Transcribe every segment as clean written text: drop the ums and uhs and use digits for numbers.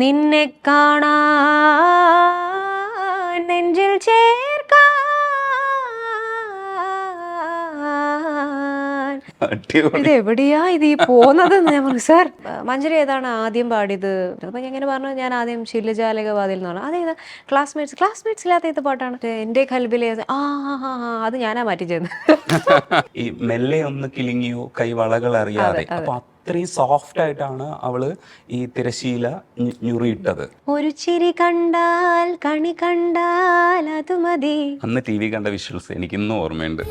നിന്നെ കാണാൻ നെഞ്ചിൽ ചേർക്കാൻ ഇത് എവിടെയാ ഇത് ഈ പോന്നത് ഞാൻ പറഞ്ഞു സാർ മഞ്ജരി ഏതാണ് ആദ്യം പാടിയത് അപ്പൊ ഞാൻ ഇങ്ങനെ പറഞ്ഞു ഞാൻ ആദ്യം ശിലജാലകവാതിൽ എന്ന് പറഞ്ഞു അതേതാ ക്ലാസ്മേറ്റ്സ് ഇല്ലാത്ത ഇത് പാട്ടാണ് എന്റെ കൽബിലെ ആ അത് ഞാനാ മാറ്റി ചെയ്യുന്നത്. ഈ മെല്ലെ ഒന്ന് കിളിങ്ങിയോ കൈവളകൾ അറിയാതെ അപ്പൊ അത്രയും സോഫ്റ്റ് ആയിട്ടാണ് അവള് ഈ തിരശീല ഞുറിയിട്ടത്. ഒരു ചിരി കണ്ടാൽ കണി കണ്ടാൽ അത് മതി. അന്ന് ടി വി കണ്ട വിഷ്വൽസ് എനിക്ക് ഇന്നും ഓർമ്മയുണ്ട്.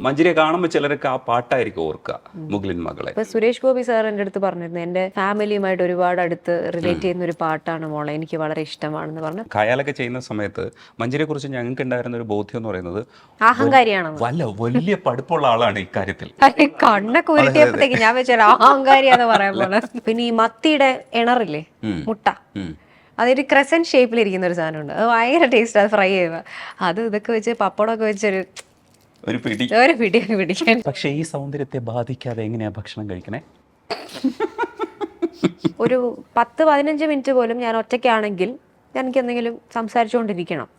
മഞ്ജരിയെ കാണുമ്പോൾ ചിലർക്ക് ആ പാട്ടായിരിക്കും ഓർക്കുക, മുകിലിൻ മകളെ. ഇപ്പൊ സുരേഷ് ഗോപി സാർ എൻ്റെ അടുത്ത് പറഞ്ഞിരുന്നു എന്റെ ഫാമിലിയുമായിട്ട് ഒരുപാട് അടുത്ത് റിലേറ്റ് ചെയ്യുന്ന ഒരു പാട്ടാണ് മോളെ, എനിക്ക് വളരെ ഇഷ്ടമാണെന്ന് പറഞ്ഞു. ഖയാലൊക്കെ ചെയ്യുന്ന സമയത്ത് മഞ്ജരിയെ കുറിച്ച് ഞങ്ങൾക്ക് ഉണ്ടായിരുന്ന ഒരു ബോധ്യം എന്ന് പറയുന്നത് അഹങ്കാരിയാണ്, വലിയ പഠിപ്പുള്ള ആളാണ് ഇക്കാര്യത്തിൽ. കണ്ണൊക്കെ ഉരുട്ടിയപ്പോഴത്തേക്ക് ഞാൻ വെച്ചാൽ അഹങ്കാരിയാന്ന് പറയാൻ പോലെ. പിന്നെ ഈ മത്തിയുടെ ഇണറില്ലേ മുട്ട, അതൊരു ക്രസന്റ് ഷേപ്പിലിരിക്കുന്ന ഒരു സാധനമുണ്ട്, അത് ഭയങ്കര ടേസ്റ്റ്. അത് ഫ്രൈ ചെയ്യുക അത് ഇതൊക്കെ വെച്ച് പപ്പടമൊക്കെ വെച്ചൊരു പിടിയൊക്കെ പിടിക്കാൻ. പക്ഷെ ഈ സൗന്ദര്യത്തെ ബാധിക്കാതെ എങ്ങനെയാ ഭക്ഷണം കഴിക്കണേ? ഒരു 10-15 മിനിറ്റ് പോലും ഞാൻ ഒറ്റയ്ക്കാണെങ്കിൽ എനിക്ക് എന്തെങ്കിലും സംസാരിച്ചുകൊണ്ടിരിക്കണം.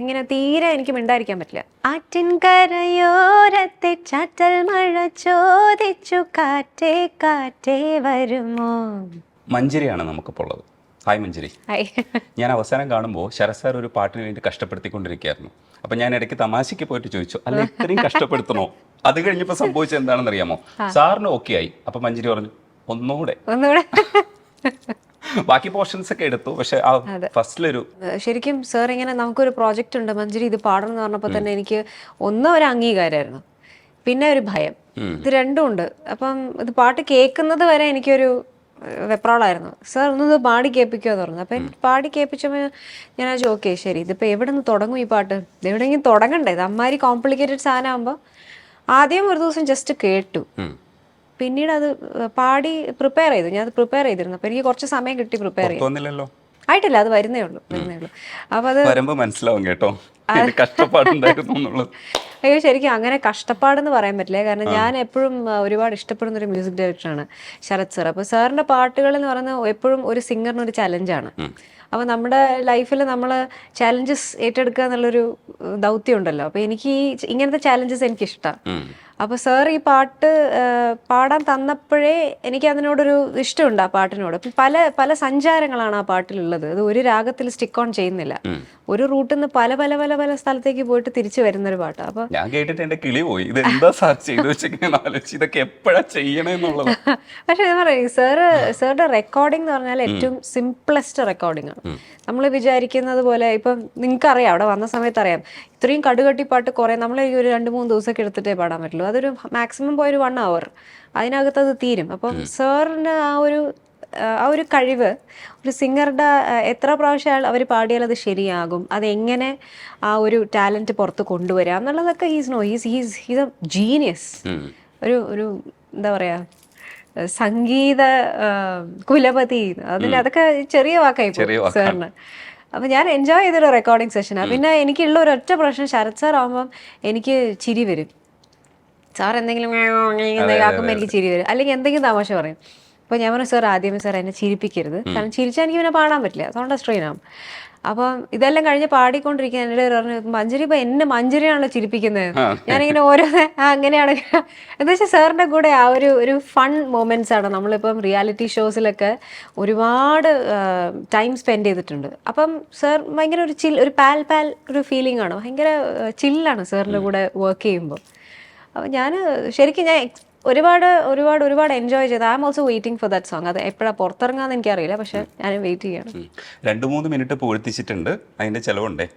ഇങ്ങനെ തീരെ എനിക്ക് മിണ്ടായിരിക്കാൻ പറ്റില്ല. ആറ്റിൻകരയോരത്തെ ചാറ്റൽ മഴ ചോദിച്ചു കാറ്റേ കാറ്റേ വരുമോ. മഞ്ജരിയാണ് നമുക്കിപ്പോൾ ഉള്ളത്. ഹായ് മഞ്ജരി. ഞാൻ അവസാനം കാണുമ്പോൾ ശരത് സാർ ഒരു പാട്ടിന് വേണ്ടി കഷ്ടപ്പെടുത്തിക്കൊണ്ടിരിക്കുകയായിരുന്നു. അപ്പൊ ഞാൻ ഇടയ്ക്ക് തമാശയ്ക്ക് പോയിട്ട് ചോദിച്ചു, അല്ല ഇത്രയും കഷ്ടപ്പെടുത്തണോ? അത് കഴിഞ്ഞപ്പോ സംഭവിച്ചത് എന്താണെന്ന് അറിയാമോ? സാറിന് ഓക്കെ ആയി. അപ്പൊ മഞ്ജരി പറഞ്ഞു ഒന്നുകൂടെ. ബാക്കി പോർഷൻസ് ഒക്കെ എടുത്തു, പക്ഷെ ഫസ്റ്റിലൊരു ശരിക്കും സാർ ഇങ്ങനെ നമുക്കൊരു പ്രോജക്റ്റ് ഉണ്ട് മഞ്ജരി ഇത് പാടണം എന്ന് പറഞ്ഞപ്പോൾ തന്നെ എനിക്ക് ഒരു അംഗീകാരമായിരുന്നു, പിന്നെ ഒരു ഭയം, ഇത് രണ്ടും ഉണ്ട്. അപ്പം ഇത് പാട്ട് കേൾക്കുന്നത് വരെ എനിക്കൊരു വെപ്രാളായിരുന്നു. സാർ ഒന്നത് പാടി കേൾപ്പിക്കുമോ എന്ന് പറഞ്ഞു. അപ്പം പാടി കേൾപ്പിച്ചപ്പോൾ ഞാൻ ഓക്കെ ശരി ഇതിപ്പോൾ എവിടെ നിന്ന് തുടങ്ങും ഈ പാട്ട്, ഇത് എവിടെയെങ്കിലും തുടങ്ങണ്ടേ, ഇത് അമ്മാതിരി കോംപ്ലിക്കേറ്റഡ് സാധനം ആകുമ്പോൾ ആദ്യം ഒരു ദിവസം ജസ്റ്റ് കേട്ടു, പിന്നീട് അത് പാടി പ്രിപ്പയർ ചെയ്തു. ഞാൻ അത് പ്രിപ്പയർ ചെയ്തിരുന്നു. അപ്പം എനിക്ക് കുറച്ച് സമയം കിട്ടി പ്രിപ്പയർ ചെയ്യാൻ. ആയിട്ടില്ല, അത് വരുന്നേ ഉള്ളൂ. അപ്പം അത് മനസ്സിലാവും കേട്ടോ കഷ്ടപ്പാടുണ്ടായിരുന്നു. അയ്യോ ശരിക്കും അങ്ങനെ കഷ്ടപ്പാടെന്ന് പറയാൻ പറ്റില്ല, കാരണം ഞാൻ എപ്പോഴും ഒരുപാട് ഇഷ്ടപ്പെടുന്ന ഒരു മ്യൂസിക് ഡയറക്ടറാണ് ശരത് സാർ. അപ്പോൾ സാറിൻ്റെ പാട്ടുകൾ എന്ന് പറയുന്നത് എപ്പോഴും ഒരു സിംഗറിന് ഒരു ചലഞ്ചാണ്. അപ്പോൾ നമ്മുടെ ലൈഫിൽ നമ്മൾ ചാലഞ്ചസ് ഏറ്റെടുക്കുക എന്നുള്ളൊരു ദൗത്യം ഉണ്ടല്ലോ. അപ്പോൾ എനിക്ക് ഇങ്ങനത്തെ ചാലഞ്ചസ് എനിക്കിഷ്ടമാണ്. അപ്പോൾ സാർ ഈ പാട്ട് പാടാൻ തന്നപ്പോഴേ എനിക്ക് അതിനോടൊരു ഇഷ്ടമുണ്ട്, ആ പാട്ടിനോട്. അപ്പം പല പല സഞ്ചാരങ്ങളാണ് ആ പാട്ടിലുള്ളത്. അത് ഒരു രാഗത്തിൽ സ്റ്റിക്ക് ഓൺ ചെയ്യുന്നില്ല, ഒരു റൂട്ടിൽ നിന്ന് പല പല പല പല സ്ഥലത്തേക്ക് പോയിട്ട് തിരിച്ചു വരുന്നൊരു പാട്ട്. അപ്പൊ ഞാൻ കേട്ടിട്ട് എന്റെ കിളി പോയി, ഇത് എന്താ ഇതൊക്കെ എപ്പോഴാ ചെയ്യണെന്നുള്ളത്. പക്ഷെ എന്താ പറയുക, സാറുടെ റെക്കോർഡിംഗ് എന്ന് പറഞ്ഞാൽ ഏറ്റവും സിംപ്ലസ്റ്റ് റെക്കോർഡിംഗ് ആണ്. നമ്മൾ വിചാരിക്കുന്നത് പോലെ ഇപ്പം നിങ്ങൾക്കറിയാം, അവിടെ വന്ന സമയത്ത് അറിയാം, ഇത്രയും കടുകട്ടി പാട്ട് കുറേ നമ്മൾ ഒരു 2-3 ദിവസമൊക്കെ എടുത്തിട്ടേ പാടാൻ പറ്റുള്ളൂ. അതൊരു മാക്സിമം പോയൊരു 1 hour അതിനകത്ത് അത് തീരും. അപ്പം സാറിന് ആ ഒരു കഴിവ്, ഒരു സിംഗറുടെ എത്ര പ്രാവശ്യം അവർ പാടിയാൽ അത് ശരിയാകും, അതെങ്ങനെ ആ ഒരു ടാലൻറ്റ് പുറത്ത് കൊണ്ടുവരാം എന്നുള്ളതൊക്കെ ഹീസ് എ ജീനിയസ്. ഒരു എന്താ പറയുക, സംഗീത കുലപതി, അതൊക്കെ ചെറിയ വാക്കായി സാറിന്. അപ്പം ഞാൻ എൻജോയ് ചെയ്തൊരു റെക്കോർഡിങ് സെഷനാണ്. പിന്നെ എനിക്കുള്ള ഒരൊറ്റ പ്രശ്നം, ശരത് സാർ ആകുമ്പം എനിക്ക് ചിരി വരും. സാർ എന്തെങ്കിലും ആക്കുമ്പോൾ എനിക്ക് ചിരി വരും, അല്ലെങ്കിൽ എന്തെങ്കിലും തമാശ പറയും. അപ്പോൾ ഞാൻ പറഞ്ഞു സാർ ആദ്യമേ സാർ എന്നെ ചിരിപ്പിക്കരുത്, കാരണം ചിരിച്ചാൽ എനിക്ക് പിന്നെ പാടാൻ പറ്റില്ല, അതുകൊണ്ട് സ്ട്രെയിൻ ആവും. അപ്പം ഇതെല്ലാം കഴിഞ്ഞ് പാടിക്കൊണ്ടിരിക്കുക എൻ്റെ പറഞ്ഞു മഞ്ജരി ഇപ്പം എന്നെ മഞ്ജരിയാണല്ലോ ചിരിപ്പിക്കുന്നത്. ഞാനിങ്ങനെ ഓരോ അങ്ങനെയാണ് എന്താ വെച്ചാൽ സാറിൻ്റെ കൂടെ ആ ഒരു ഫൺ മൊമെൻറ്റ്സ് ആണ്. നമ്മളിപ്പം റിയാലിറ്റി ഷോസിലൊക്കെ ഒരുപാട് ടൈം സ്പെൻഡ് ചെയ്തിട്ടുണ്ട്. അപ്പം സാർ ഭയങ്കര ഒരു പാൽ ഒരു ഫീലിംഗ് ആണ്, ഭയങ്കര ചില്ലാണ് സാറിൻ്റെ കൂടെ വർക്ക് ചെയ്യുമ്പോൾ. അപ്പം ഞാൻ ശരിക്കും ഒരുപാട് എൻജോയ് ചെയ്ത്. I am also waiting for that song. അത് എപ്പോഴാണ് പുറത്തിറങ്ങാന്ന് എനിക്കറിയില്ല, പക്ഷെ ഞാൻ വെയിറ്റ് ചെയ്യണം. 2-3 മിനിറ്റ് പൊഴുത്തിച്ചിട്ടുണ്ട്, അതിന്റെ ചെലവുണ്ടേ.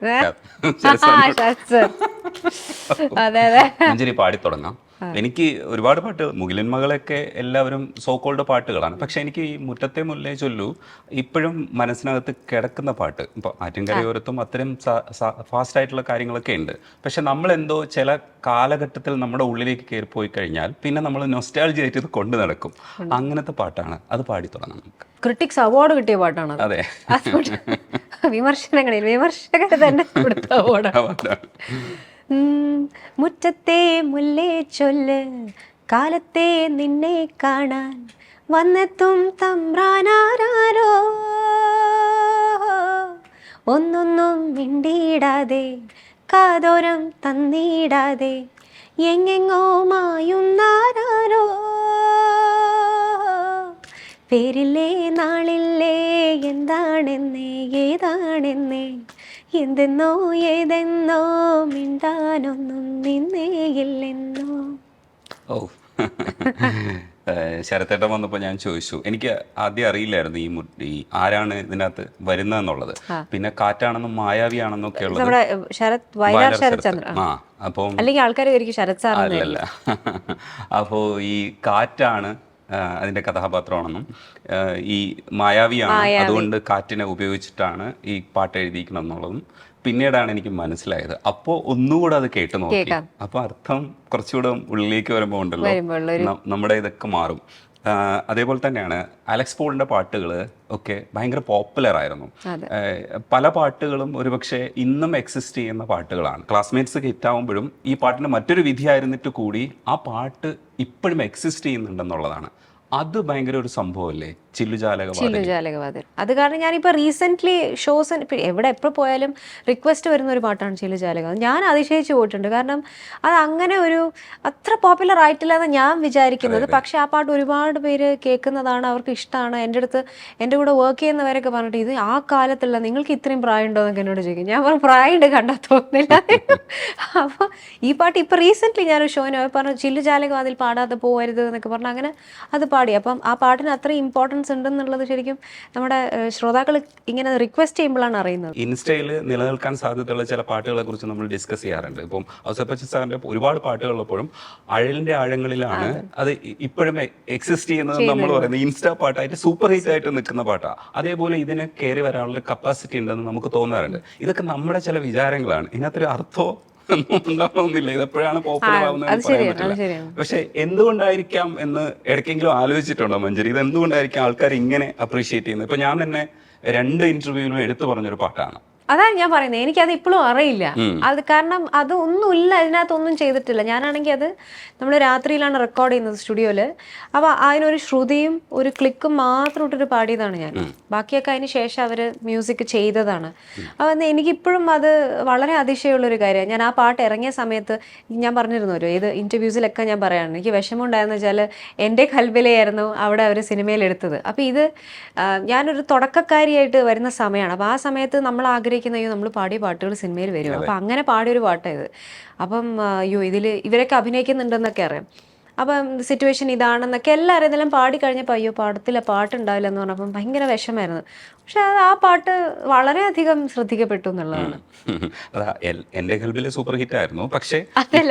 അതെ മഞ്ജരി പാടി തുടങ്ങാം. എനിക്ക് ഒരുപാട് പാട്ട്, മുകിലൻ മകളൊക്കെ എല്ലാവരും സോക്കോൾഡ് പാട്ടുകളാണ്. പക്ഷെ എനിക്ക് ഈ മുറ്റത്തെ മുല്ലേ ചൊല്ലു ഇപ്പോഴും മനസ്സിനകത്ത് കിടക്കുന്ന പാട്ട്. ഇപ്പോൾ ആറ്റിൻകരയോരത്തും അത്തരം ഫാസ്റ്റ് ആയിട്ടുള്ള കാര്യങ്ങളൊക്കെ ഉണ്ട്. പക്ഷെ നമ്മളെന്തോ ചില കാലഘട്ടത്തിൽ നമ്മുടെ ഉള്ളിലേക്ക് കയറിപ്പോയി കഴിഞ്ഞാൽ പിന്നെ നമ്മൾ നൊസ്റ്റാൾജി ആയിട്ട് ഇത് കൊണ്ടു നടക്കും. അങ്ങനത്തെ പാട്ടാണ്, അത് പാടി തുടങ്ങാം നമുക്ക്. ക്രിട്ടിക്സ് അവാർഡ് കിട്ടിയ പാട്ടാണ്. അതെ, വിമർശകർ തന്നെ കൊടുത്ത അവാർഡാണ്. മുറ്റത്തെ മുല്ലേ ചൊല്ല് കാലത്തെ നിന്നെ കാണാൻ വന്നെത്തും തമ്പ്രാൻ കാതോരം തന്നിടാതെ എങ്ങെങ്ങോ മായുന്നാരോ പേരില്ലേ നാളില്ലേ എന്താണെന്നേ ഏതാണെന്നേ എന്തെന്നോ ഏതെന്നോ മിണ്ടാനൊന്നും നിന്നേയില്ലെന്നോ. ഓ ശരത്തേട്ടൻ വന്നപ്പോൾ ഞാൻ ചോദിച്ചു, എനിക്ക് ആദ്യം അറിയില്ലായിരുന്നു ഈ ആരാണ് ഇതിനകത്ത് വരുന്നതെന്നുള്ളത്. പിന്നെ കാറ്റാണെന്നും മായാവിയാണെന്നൊക്കെ ഉള്ളത് നമ്മുടെ ശരത് വയലാർ ശരത് ശരത്ത്. ചന്ദ്രൻ. ആ അപ്പം അല്ലെങ്കിൽ ആൾക്കാർ വിചാരിക്കും ശരത് സാർ അല്ലല്ല. അപ്പോൾ ഈ കാറ്റാണ് അതിൻ്റെ കഥാപാത്രമാണെന്നും ഈ മായാവിയാണ്, അതുകൊണ്ട് കാറ്റിനെ ഉപയോഗിച്ചിട്ടാണ് ഈ പാട്ട് എഴുതിയിരിക്കണം എന്നുള്ളതും പിന്നീടാണ് എനിക്ക് മനസ്സിലായത്. അപ്പോൾ ഒന്നുകൂടെ അത് കേട്ട് നോക്കി. അപ്പോൾ അർത്ഥം കുറച്ചുകൂടെ ഉള്ളിലേക്ക് വരുമ്പോൾ ഉണ്ടല്ലോ നമ്മുടെ ഇതൊക്കെ മാറും. അതേപോലെ തന്നെയാണ് അലക്സ് പോളിന്റെ പാട്ടുകൾ ഒക്കെ ഭയങ്കര പോപ്പുലർ ആയിരുന്നു. പല പാട്ടുകളും ഒരുപക്ഷെ ഇന്നും എക്സിസ്റ്റ് ചെയ്യുന്ന പാട്ടുകളാണ്. ക്ലാസ്മേറ്റ്സ് ഹിറ്റാവുമ്പോഴും ഈ പാട്ടിന് മറ്റൊരു വിധിയായിരുന്നിട്ട് കൂടി ആ പാട്ട് ഇപ്പോഴും എക്സിസ്റ്റ് ചെയ്യുന്നുണ്ടെന്നുള്ളതാണ്. അത് ഭയങ്കര ഒരു സംഭവമല്ലേ, ചില്ലുജാലകവാതിൽ. അത് കാരണം ഞാനിപ്പോൾ റീസെൻ്റ്ലി ഷോസ് എവിടെ എപ്പോൾ പോയാലും റിക്വസ്റ്റ് വരുന്ന ഒരു പാട്ടാണ് ചില്ലുജാലകം. ഞാൻ അതിശയിച്ചു പോയിട്ടുണ്ട്. കാരണം അത് അങ്ങനെ ഒരു അത്ര പോപ്പുലർ ആയിട്ടില്ല എന്ന് ഞാൻ വിചാരിക്കുന്നത്. പക്ഷെ ആ പാട്ട് ഒരുപാട് പേര് കേൾക്കുന്നതാണ്, അവർക്ക് ഇഷ്ടമാണ്. എൻ്റെ കൂടെ വർക്ക് ചെയ്യുന്നവരൊക്കെ പറഞ്ഞിട്ട് ഇത് ആ കാലത്തുള്ള നിങ്ങൾക്ക് ഇത്രയും പ്രായം ഉണ്ടോ എന്നൊക്കെ എന്നോട് ചോദിക്കും. ഞാൻ പറഞ്ഞു പ്രായമുണ്ട്, കണ്ടാൽ തോന്നുന്നില്ല. അപ്പോൾ ഈ പാട്ട് ഇപ്പോൾ റീസെൻ്റ്ലി ഞാനൊരു ഷോന് പറഞ്ഞു ചില്ലുജാലകവാതിൽ പാടാതെ പോകരുത് എന്നൊക്കെ പറഞ്ഞു. അങ്ങനെ അത് പാടി. അപ്പം ആ പാട്ടിന് അത്രയും ഇമ്പോർട്ടൻസ് ഉണ്ടെന്നുള്ളത് ശരിക്കും നമ്മുടെ ശ്രോതാക്കൾ ഇങ്ങനെ റിക്വസ്റ്റ് ചെയ്യുമ്പോഴാണ് അറിയുന്നത്. ഇൻസ്റ്റയിൽ നിലനിൽക്കാൻ സാധ്യതയുള്ള ചില പാട്ടുകളെ കുറിച്ച് നമ്മൾ ഡിസ്കസ് ചെയ്യാറുണ്ട്. ഇപ്പം ഔസേപ്പച്ചൻ സാറിന്റെ ഒരുപാട് പാട്ടുകളുള്ളപ്പോഴും അഴലിന്റെ ആഴങ്ങളിലാണ് അത് ഇപ്പോഴും എക്സിസ്റ്റ് ചെയ്യുന്നത്. നമ്മൾ പറയുന്നത് ഇൻസ്റ്റാ പാട്ടായിട്ട് സൂപ്പർ ഹിറ്റ് ആയിട്ട് നിൽക്കുന്ന പാട്ടാണ്. അതേപോലെ ഇതിന് കയറി വരാനുള്ള കപ്പാസിറ്റി ഉണ്ടെന്ന് നമുക്ക് തോന്നാറുണ്ട്. ഇതൊക്കെ നമ്മുടെ ചില വിചാരങ്ങളാണ്. ഇതിനകത്തൊരു അർത്ഥമോ ഉണ്ടാവുന്നില്ല. ഇതെപ്പോഴാണ് പോപ്പുലർ ആവുന്നത് പറയാൻ പറ്റില്ല. പക്ഷെ എന്തുകൊണ്ടായിരിക്കാം എന്ന് ഇടയ്ക്കെങ്കിലും ആലോചിച്ചിട്ടുണ്ടോ മഞ്ജരി? ഇത് എന്തുകൊണ്ടായിരിക്കും ആൾക്കാർ ഇങ്ങനെ അപ്രീഷിയേറ്റ് ചെയ്യുന്നത്? ഇപ്പൊ ഞാൻ തന്നെ 2 ഇന്റർവ്യൂവിലും എടുത്തു പറഞ്ഞൊരു പാട്ടാണ്. അതാണ് ഞാൻ പറയുന്നത്, എനിക്കത് ഇപ്പോഴും അറിയില്ല. അത് കാരണം അത് ഒന്നുമില്ല, അതിനകത്തൊന്നും ചെയ്തിട്ടില്ല. ഞാനാണെങ്കിൽ അത് നമ്മൾ രാത്രിയിലാണ് റെക്കോർഡ് ചെയ്യുന്നത് സ്റ്റുഡിയോയിൽ. അപ്പോൾ അതിനൊരു ശ്രുതിയും ഒരു ക്ലിക്കും മാത്രം ഇട്ടിട്ട് പാടിയതാണ് ഞാൻ. ബാക്കിയൊക്കെ അതിന് ശേഷം അവർ മ്യൂസിക് ചെയ്തതാണ്. അപ്പോൾ എനിക്കിപ്പോഴും അത് വളരെ അതിശയമുള്ളൊരു കാര്യമാണ്. ഞാൻ ആ പാട്ട് ഇറങ്ങിയ സമയത്ത് ഞാൻ പറഞ്ഞിരുന്നല്ലോ, ഏത് ഇൻ്റർവ്യൂസിലൊക്കെ ഞാൻ പറയാണ്, എനിക്ക് വിഷമം ഉണ്ടായെന്ന് വെച്ചാൽ എൻ്റെ കൽബിലെയായിരുന്നു അവിടെ അവർ സിനിമയിലെടുത്തത്. അപ്പോൾ ഇത് ഞാനൊരു തുടക്കക്കാരിയായിട്ട് വരുന്ന സമയമാണ്. അപ്പോൾ ആ സമയത്ത് നമ്മൾ നമ്മൾ പാടിയ പാട്ടുകൾ സിനിമയിൽ വരും. അപ്പം അങ്ങനെ പാടിയൊരു പാട്ടാണ് ഇത്. അപ്പം ഇവരൊക്കെ അഭിനയിക്കുന്നുണ്ടെന്നൊക്കെ അറിയാം. അപ്പം സിറ്റുവേഷൻ ഇതാണെന്നൊക്കെ എല്ലാവരും ഇതെല്ലാം പാടിക്കഴിഞ്ഞപ്പോൾ പാട്ടുണ്ടാവില്ല എന്ന് പറഞ്ഞപ്പം ഭയങ്കര വിഷമായിരുന്നു. പക്ഷെ അത് ആ പാട്ട് വളരെയധികം ശ്രദ്ധിക്കപ്പെട്ടു എന്നുള്ളതാണ്. എൻ്റെ കൽബിലെ സൂപ്പർ ഹിറ്റ് ആയിരുന്നു. പക്ഷേ അതെ,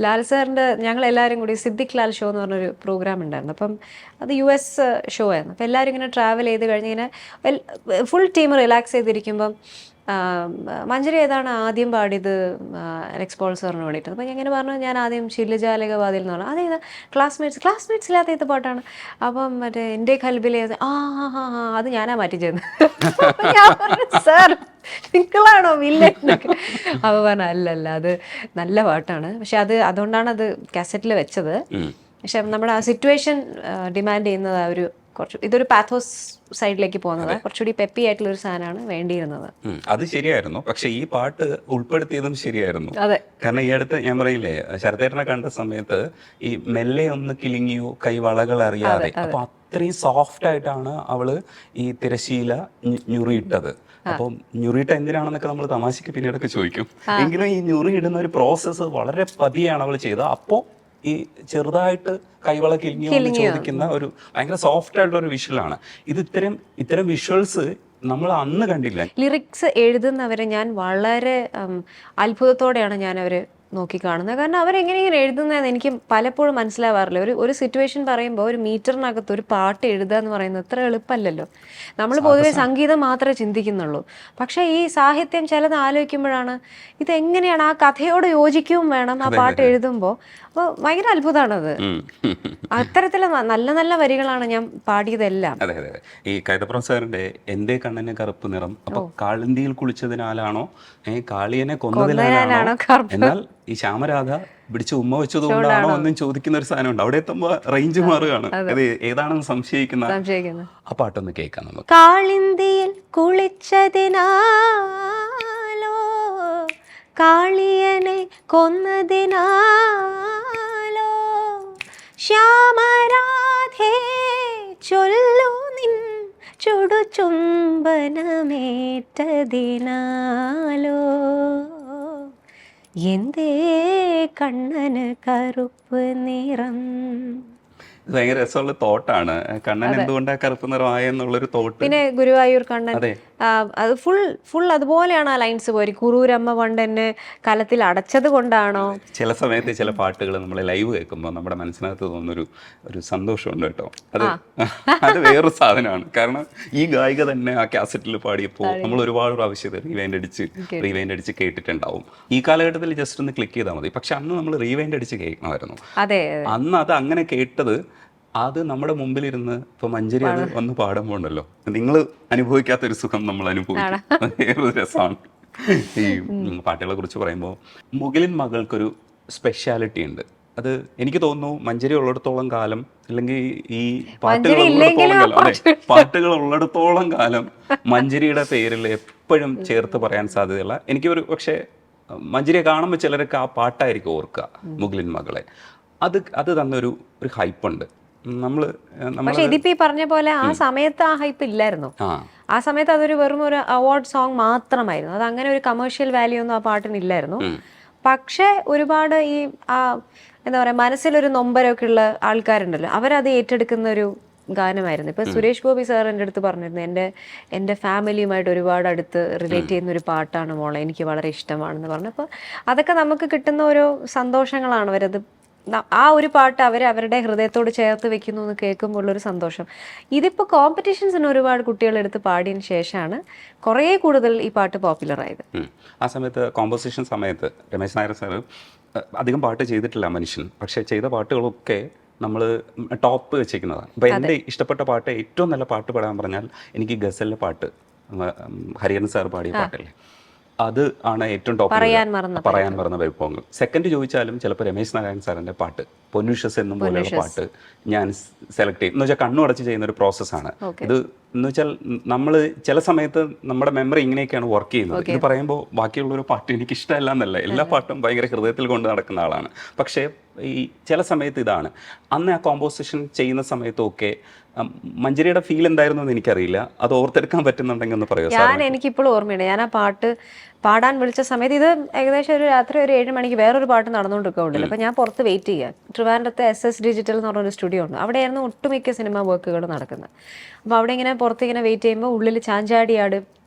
ലാൽ സാറിൻ്റെ ഞങ്ങളെല്ലാവരും കൂടി സിദ്ദിഖ് ലാൽ ഷോ എന്ന് പറഞ്ഞൊരു പ്രോഗ്രാം ഉണ്ടായിരുന്നു. അപ്പം അത് US ഷോ ആയിരുന്നു. അപ്പം എല്ലാവരും ഇങ്ങനെ ട്രാവൽ ചെയ്ത് കഴിഞ്ഞ് ഇങ്ങനെ ഫുൾ ടീം റിലാക്സ് ചെയ്തിരിക്കുമ്പം മഞ്ജരി ഏതാണ് ആദ്യം പാടിയത് അലക്സ് പോൾ സാറിന് വേണ്ടിയിട്ട്? അപ്പം ഞാൻ ഇങ്ങനെ പറഞ്ഞു, ഞാൻ ആദ്യം ചില്ലുജാലകവാതിൽ എന്ന് പറഞ്ഞു. അതേത് ക്ലാസ്മേറ്റ്സ് ഇല്ലാത്ത ഇത് പാട്ടാണ്. അപ്പം മറ്റേ എൻ്റെ കൽബിലെ അത് ഞാനാ മാറ്റി ചെയ്യുന്നത്. സാർ നിങ്ങളാണോ വില്ലനൊക്കെ? അപ്പോൾ പറഞ്ഞു അല്ലല്ല, അത് നല്ല പാട്ടാണ്. പക്ഷെ അതുകൊണ്ടാണ് അത് കാസറ്റിൽ വെച്ചത്. പക്ഷെ നമ്മുടെ ആ സിറ്റുവേഷൻ ഡിമാൻഡ് ചെയ്യുന്നത് ഇതൊരു പാത്തോസ് സൈഡിലേക്ക് പോകുന്നത്, കുറച്ചുകൂടി പെപ്പി ആയിട്ടുള്ള ഒരു സാധനമാണ് വേണ്ടിയിരുന്നത്. അത് ശരിയായിരുന്നു. പക്ഷെ ഈ പാട്ട് ഉൾപ്പെടുത്തിയതും ശരിയായിരുന്നു. കാരണം ഈ അടുത്ത് ഞാൻ പറയില്ലേ, ശരത്തേട്ടനെ കണ്ട സമയത്ത് ഈ മെല്ലെ ഒന്ന് കിളിങ്ങിയോ കൈവളകൾ അറിയാതെ, അപ്പൊ അത്രയും സോഫ്റ്റ് ആയിട്ടാണ് അവള് ഈ തിരശീല ഞുറിയിട്ടത്. അപ്പം ഞുറിയിട്ട എന്തിനാണെന്നൊക്കെ നമ്മൾ തമാശക്ക് പിന്നീടൊക്കെ ചോദിക്കും. എങ്കിലും ഈ ഞുറി ഇടുന്ന ഒരു പ്രോസസ്സ് വളരെ പതിയാണ് അവൾ ചെയ്തത്. അപ്പോൾ ഈ ചെറുതായിട്ട് കൈവള കിളിങ്ങിയോ എന്ന് ചോദിക്കുന്ന ഒരു ഭയങ്കര സോഫ്റ്റ് ആയിട്ടുള്ള ഒരു വിഷ്വലാണ് ഇത്. ഇത്തരം വിഷ്വൽസ് നമ്മൾ അന്ന് കണ്ടില്ല. ലിറിക്സ് എഴുതുന്നവരെ ഞാൻ വളരെ അത്ഭുതത്തോടെയാണ് ഞാൻ അവരെ നോക്കിക്കാണുന്നത്. കാരണം അവരെങ്ങനെയാണ് എഴുതുന്നതെന്ന് എനിക്ക് പലപ്പോഴും മനസ്സിലാവാറില്ല. ഒരു സിറ്റുവേഷൻ പറയുമ്പോൾ ഒരു മീറ്ററിനകത്ത് ഒരു പാട്ട് എഴുതുക എന്ന് പറയുന്നത് അത്ര എളുപ്പമല്ലല്ലോ. നമ്മൾ പൊതുവെ സംഗീതം മാത്രമേ ചിന്തിക്കുന്നുള്ളൂ. പക്ഷേ ഈ സാഹിത്യം ചിലത് ആലോചിക്കുമ്പോഴാണ് ഇതെങ്ങനെയാണ് ആ കഥയോട് യോജിക്കുകയും വേണം ആ പാട്ട് എഴുതുമ്പോൾ. അപ്പോൾ ഭയങ്കര അത്ഭുതമാണത്. അത്തരത്തില് നല്ല നല്ല വരികളാണ് ഞാൻ പാടിയതെല്ലാം. അതെ അതെ. ഈ കൈതപ്രം സാറിന്റെ എന്റെ കണ്ണന് കറുപ്പ് നിറം, അപ്പൊ കാളിന്തിയിൽ കുളിച്ചതിനാലാണോ കാളിയനെ കൊന്നതിനാലാണോ, എന്നാൽ ഈ ശ്യാമരാധ പിടിച്ച് ഉമ്മ വെച്ചതുകൊണ്ടാണോ എന്നും ചോദിക്കുന്ന ഒരു സാധനമുണ്ട്. അവിടെ എത്തുമ്പോ റേഞ്ച് മാറുകയാണ്. അത് ഏതാണെന്ന് സംശയിക്കുന്ന ആ പാട്ടൊന്ന് കേൾക്കാം നമുക്ക്. കാളിന്തിയിൽ കുളിച്ചതിനാലോ കാളിയനെ കൊന്നതിനാലോ ശ്യാമരാധേ ചൊല്ലു നിൻ ചുടുചുംബനമേറ്റതിനാലോ എന്തേ കണ്ണന് കറുപ്പ് നിറം. ഇത് ഭയങ്കര രസമുള്ള തോട്ടാണ്. കണ്ണൻ എന്തുകൊണ്ടാ കറുപ്പ് നിറമായെന്നുള്ളൊരു തോട്ട്. പിന്നെ ഗുരുവായൂർ കണ്ണൻ, അതെ. അത് ഫുൾ അതുപോലെയാണ് ആ ലൈൻസ് പോയി. കുറൂരമ്മ പണ്ട് എന്നെ കലത്തിൽ അടച്ചത് കൊണ്ടാണോ? ചില സമയത്ത് ചില പാട്ടുകൾ നമ്മൾ ലൈവ് കേൾക്കുമ്പോൾ നമ്മുടെ മനസ്സിനകത്ത് തോന്നുന്നൊരു സന്തോഷമുണ്ട് കേട്ടോ. അത് വേറൊരു സാധനമാണ്. കാരണം ഈ ഗായിക തന്നെ ആ കാസറ്റിൽ പാടിയപ്പോൾ നമ്മൾ ഒരുപാട് പ്രാവശ്യം റീവൈൻഡ് അടിച്ച് കേട്ടിട്ടുണ്ടാവും. ഈ കാലഘട്ടത്തിൽ ജസ്റ്റ് ഒന്ന് ക്ലിക്ക് ചെയ്താൽ മതി. പക്ഷെ അന്ന് നമ്മൾ റീവൈൻഡ് അടിച്ച് കേൾക്കണമായിരുന്നു. അന്ന് അത് അങ്ങനെ കേട്ടത് അത് നമ്മുടെ മുമ്പിലിരുന്ന് ഇപ്പൊ മഞ്ജരി അത് വന്ന് പാടുമ്പോൾ ഉണ്ടല്ലോ, നിങ്ങൾ അനുഭവിക്കാത്തൊരു സുഖം നമ്മൾ അനുഭവിക്കും. വേറൊരു രസമാണ്. ഈ പാട്ടുകളെ കുറിച്ച് പറയുമ്പോൾ മുകിലിൻ മകൾക്കൊരു സ്പെഷ്യാലിറ്റി ഉണ്ട്. അത് എനിക്ക് തോന്നുന്നു മഞ്ജരി ഉള്ളിടത്തോളം കാലം, അല്ലെങ്കിൽ ഈ പാട്ടുകൾ ഉള്ളിടത്തോളം കാലം മഞ്ജരിയുടെ പേരിൽ എപ്പോഴും ചേർത്ത് പറയാൻ സാധ്യതയുള്ള, എനിക്ക് ഒരു പക്ഷേ മഞ്ജരിയെ കാണുമ്പോൾ ചിലരൊക്കെ ആ പാട്ടായിരിക്കും ഓർക്കുക, മുകിലിൻ മകളെ. അത് തന്നൊരു ഹൈപ്പുണ്ട്. പക്ഷെ ഇതിപ്പോ ഈ പറഞ്ഞ പോലെ ആ സമയത്ത് ആ ഹൈപ്പ് ഇല്ലായിരുന്നു. ആ സമയത്ത് അതൊരു വെറും ഒരു അവാർഡ് സോങ് മാത്രമായിരുന്നു. അത് അങ്ങനെ ഒരു കമേഴ്ഷ്യൽ വാല്യൂ ഒന്നും ആ പാട്ടിന് ഇല്ലായിരുന്നു. പക്ഷെ ഒരുപാട് ഈ എന്താ പറയാ, മനസ്സിലൊരു നൊമ്പരമൊക്കെ ഉള്ള ആൾക്കാരുണ്ടല്ലോ, അവരത് ഏറ്റെടുക്കുന്ന ഒരു ഗാനമായിരുന്നു. ഇപ്പൊ സുരേഷ് ഗോപി സാർ എൻ്റെ അടുത്ത് പറഞ്ഞിരുന്നു, എൻ്റെ ഫാമിലിയുമായിട്ട് ഒരുപാട് അടുത്ത് റിലേറ്റ് ചെയ്യുന്ന ഒരു പാട്ടാണ് മോളെ, എനിക്ക് വളരെ ഇഷ്ടമാണെന്ന് പറഞ്ഞു. അപ്പോൾ അതൊക്കെ നമുക്ക് കിട്ടുന്ന ഓരോ സന്തോഷങ്ങളാണ്. അവരത് ആ ഒരു പാട്ട് അവരുടെ ഹൃദയത്തോട് ചേർത്ത് വെക്കുന്നു എന്ന് കേൾക്കുമ്പോൾ ഉള്ളൊരു സന്തോഷം. ഇതിപ്പോൾ കോമ്പറ്റീഷൻസിന് ഒരുപാട് കുട്ടികളെടുത്ത് പാടിയതിന് ശേഷമാണ് കുറേ കൂടുതൽ ഈ പാട്ട് പോപ്പുലർ ആയത്. ആ സമയത്ത് കോമ്പോസിഷൻ സമയത്ത് രമേശ് നായർ സാറ് അധികം പാട്ട് ചെയ്തിട്ടില്ല മനുഷ്യൻ. പക്ഷേ ചെയ്ത പാട്ടുകളൊക്കെ നമ്മൾ ടോപ്പ് വെച്ചേക്കുന്നതാണ്. അപ്പോൾ എൻ്റെ ഇഷ്ടപ്പെട്ട പാട്ട്, ഏറ്റവും നല്ല പാട്ട് പാടാൻ പറഞ്ഞാൽ എനിക്ക് ഗസലിലെ പാട്ട്, ഹരിഹരൻ സാർ പാടിയ പാട്ടല്ലേ, അത് ആണ് ഏറ്റവും ടോപ്പ്. പറയാൻ മറന്ന വൈഭവങ്ങൾ. സെക്കൻഡ് ചോദിച്ചാലും ചിലപ്പോൾ രമേശ് നാരായൺ സാറിൻ്റെ പാട്ട്, പൊന്നുഷസ് എന്നും പോലെയുള്ള പാട്ട് ഞാൻ സെലക്ട് ചെയ്യും. എന്ന് വെച്ചാൽ കണ്ണു അടച്ച് ചെയ്യുന്ന ഒരു പ്രോസസ്സാണ് ഇത്. എന്ന് വെച്ചാൽ നമ്മൾ ചില സമയത്ത് നമ്മുടെ മെമ്മറി ഇങ്ങനെയൊക്കെയാണ് വർക്ക് ചെയ്യുന്നത്. ഇത് പറയുമ്പോൾ ബാക്കിയുള്ളൊരു പാട്ട് എനിക്ക് ഇഷ്ടമല്ല എന്നല്ല, എല്ലാ പാട്ടും ഭയങ്കര ഹൃദയത്തിൽ കൊണ്ട് നടക്കുന്ന ആളാണ്. പക്ഷേ ഈ ചില സമയത്ത് ഇതാണ്, അന്ന് ആ കോമ്പോസിഷൻ ചെയ്യുന്ന സമയത്തൊക്കെ മഞ്ജരിയുടെ ഫീൽ എന്തായിരുന്നു എന്ന് എനിക്കറിയില്ല. അത് ഓർത്തെടുക്കാൻ പറ്റുന്നുണ്ടെങ്കിൽ ഒന്ന് പറയുമോ? എനിക്കിപ്പോഴും ഓർമ്മയുണ്ട്, ഞാൻ ആ പാട്ട് പാടാൻ വിളിച്ച സമയത്ത് ഇത് ഏകദേശം ഒരു രാത്രി ഒരു 7 മണിക്ക് വേറൊരു പാട്ട് നടന്നുകൊണ്ടിരിക്കുകയുണ്ടല്ലോ. അപ്പോൾ ഞാൻ പുറത്ത് വെയിറ്റ് ചെയ്യാം. ട്രിവാൻഡ്രത്തെ SS ഡിജിറ്റൽ എന്ന് പറഞ്ഞൊരു സ്റ്റുഡിയോ ഉണ്ട്. അവിടെയായിരുന്നു ഒട്ടുമിക്ക സിനിമ വർക്കുകൾ നടക്കുന്നത്. അപ്പോൾ അവിടെ ഇങ്ങനെ പുറത്ത് ഇങ്ങനെ വെയിറ്റ് ചെയ്യുമ്പോൾ ഉള്ളിൽ ചാഞ്ചാടിയാട്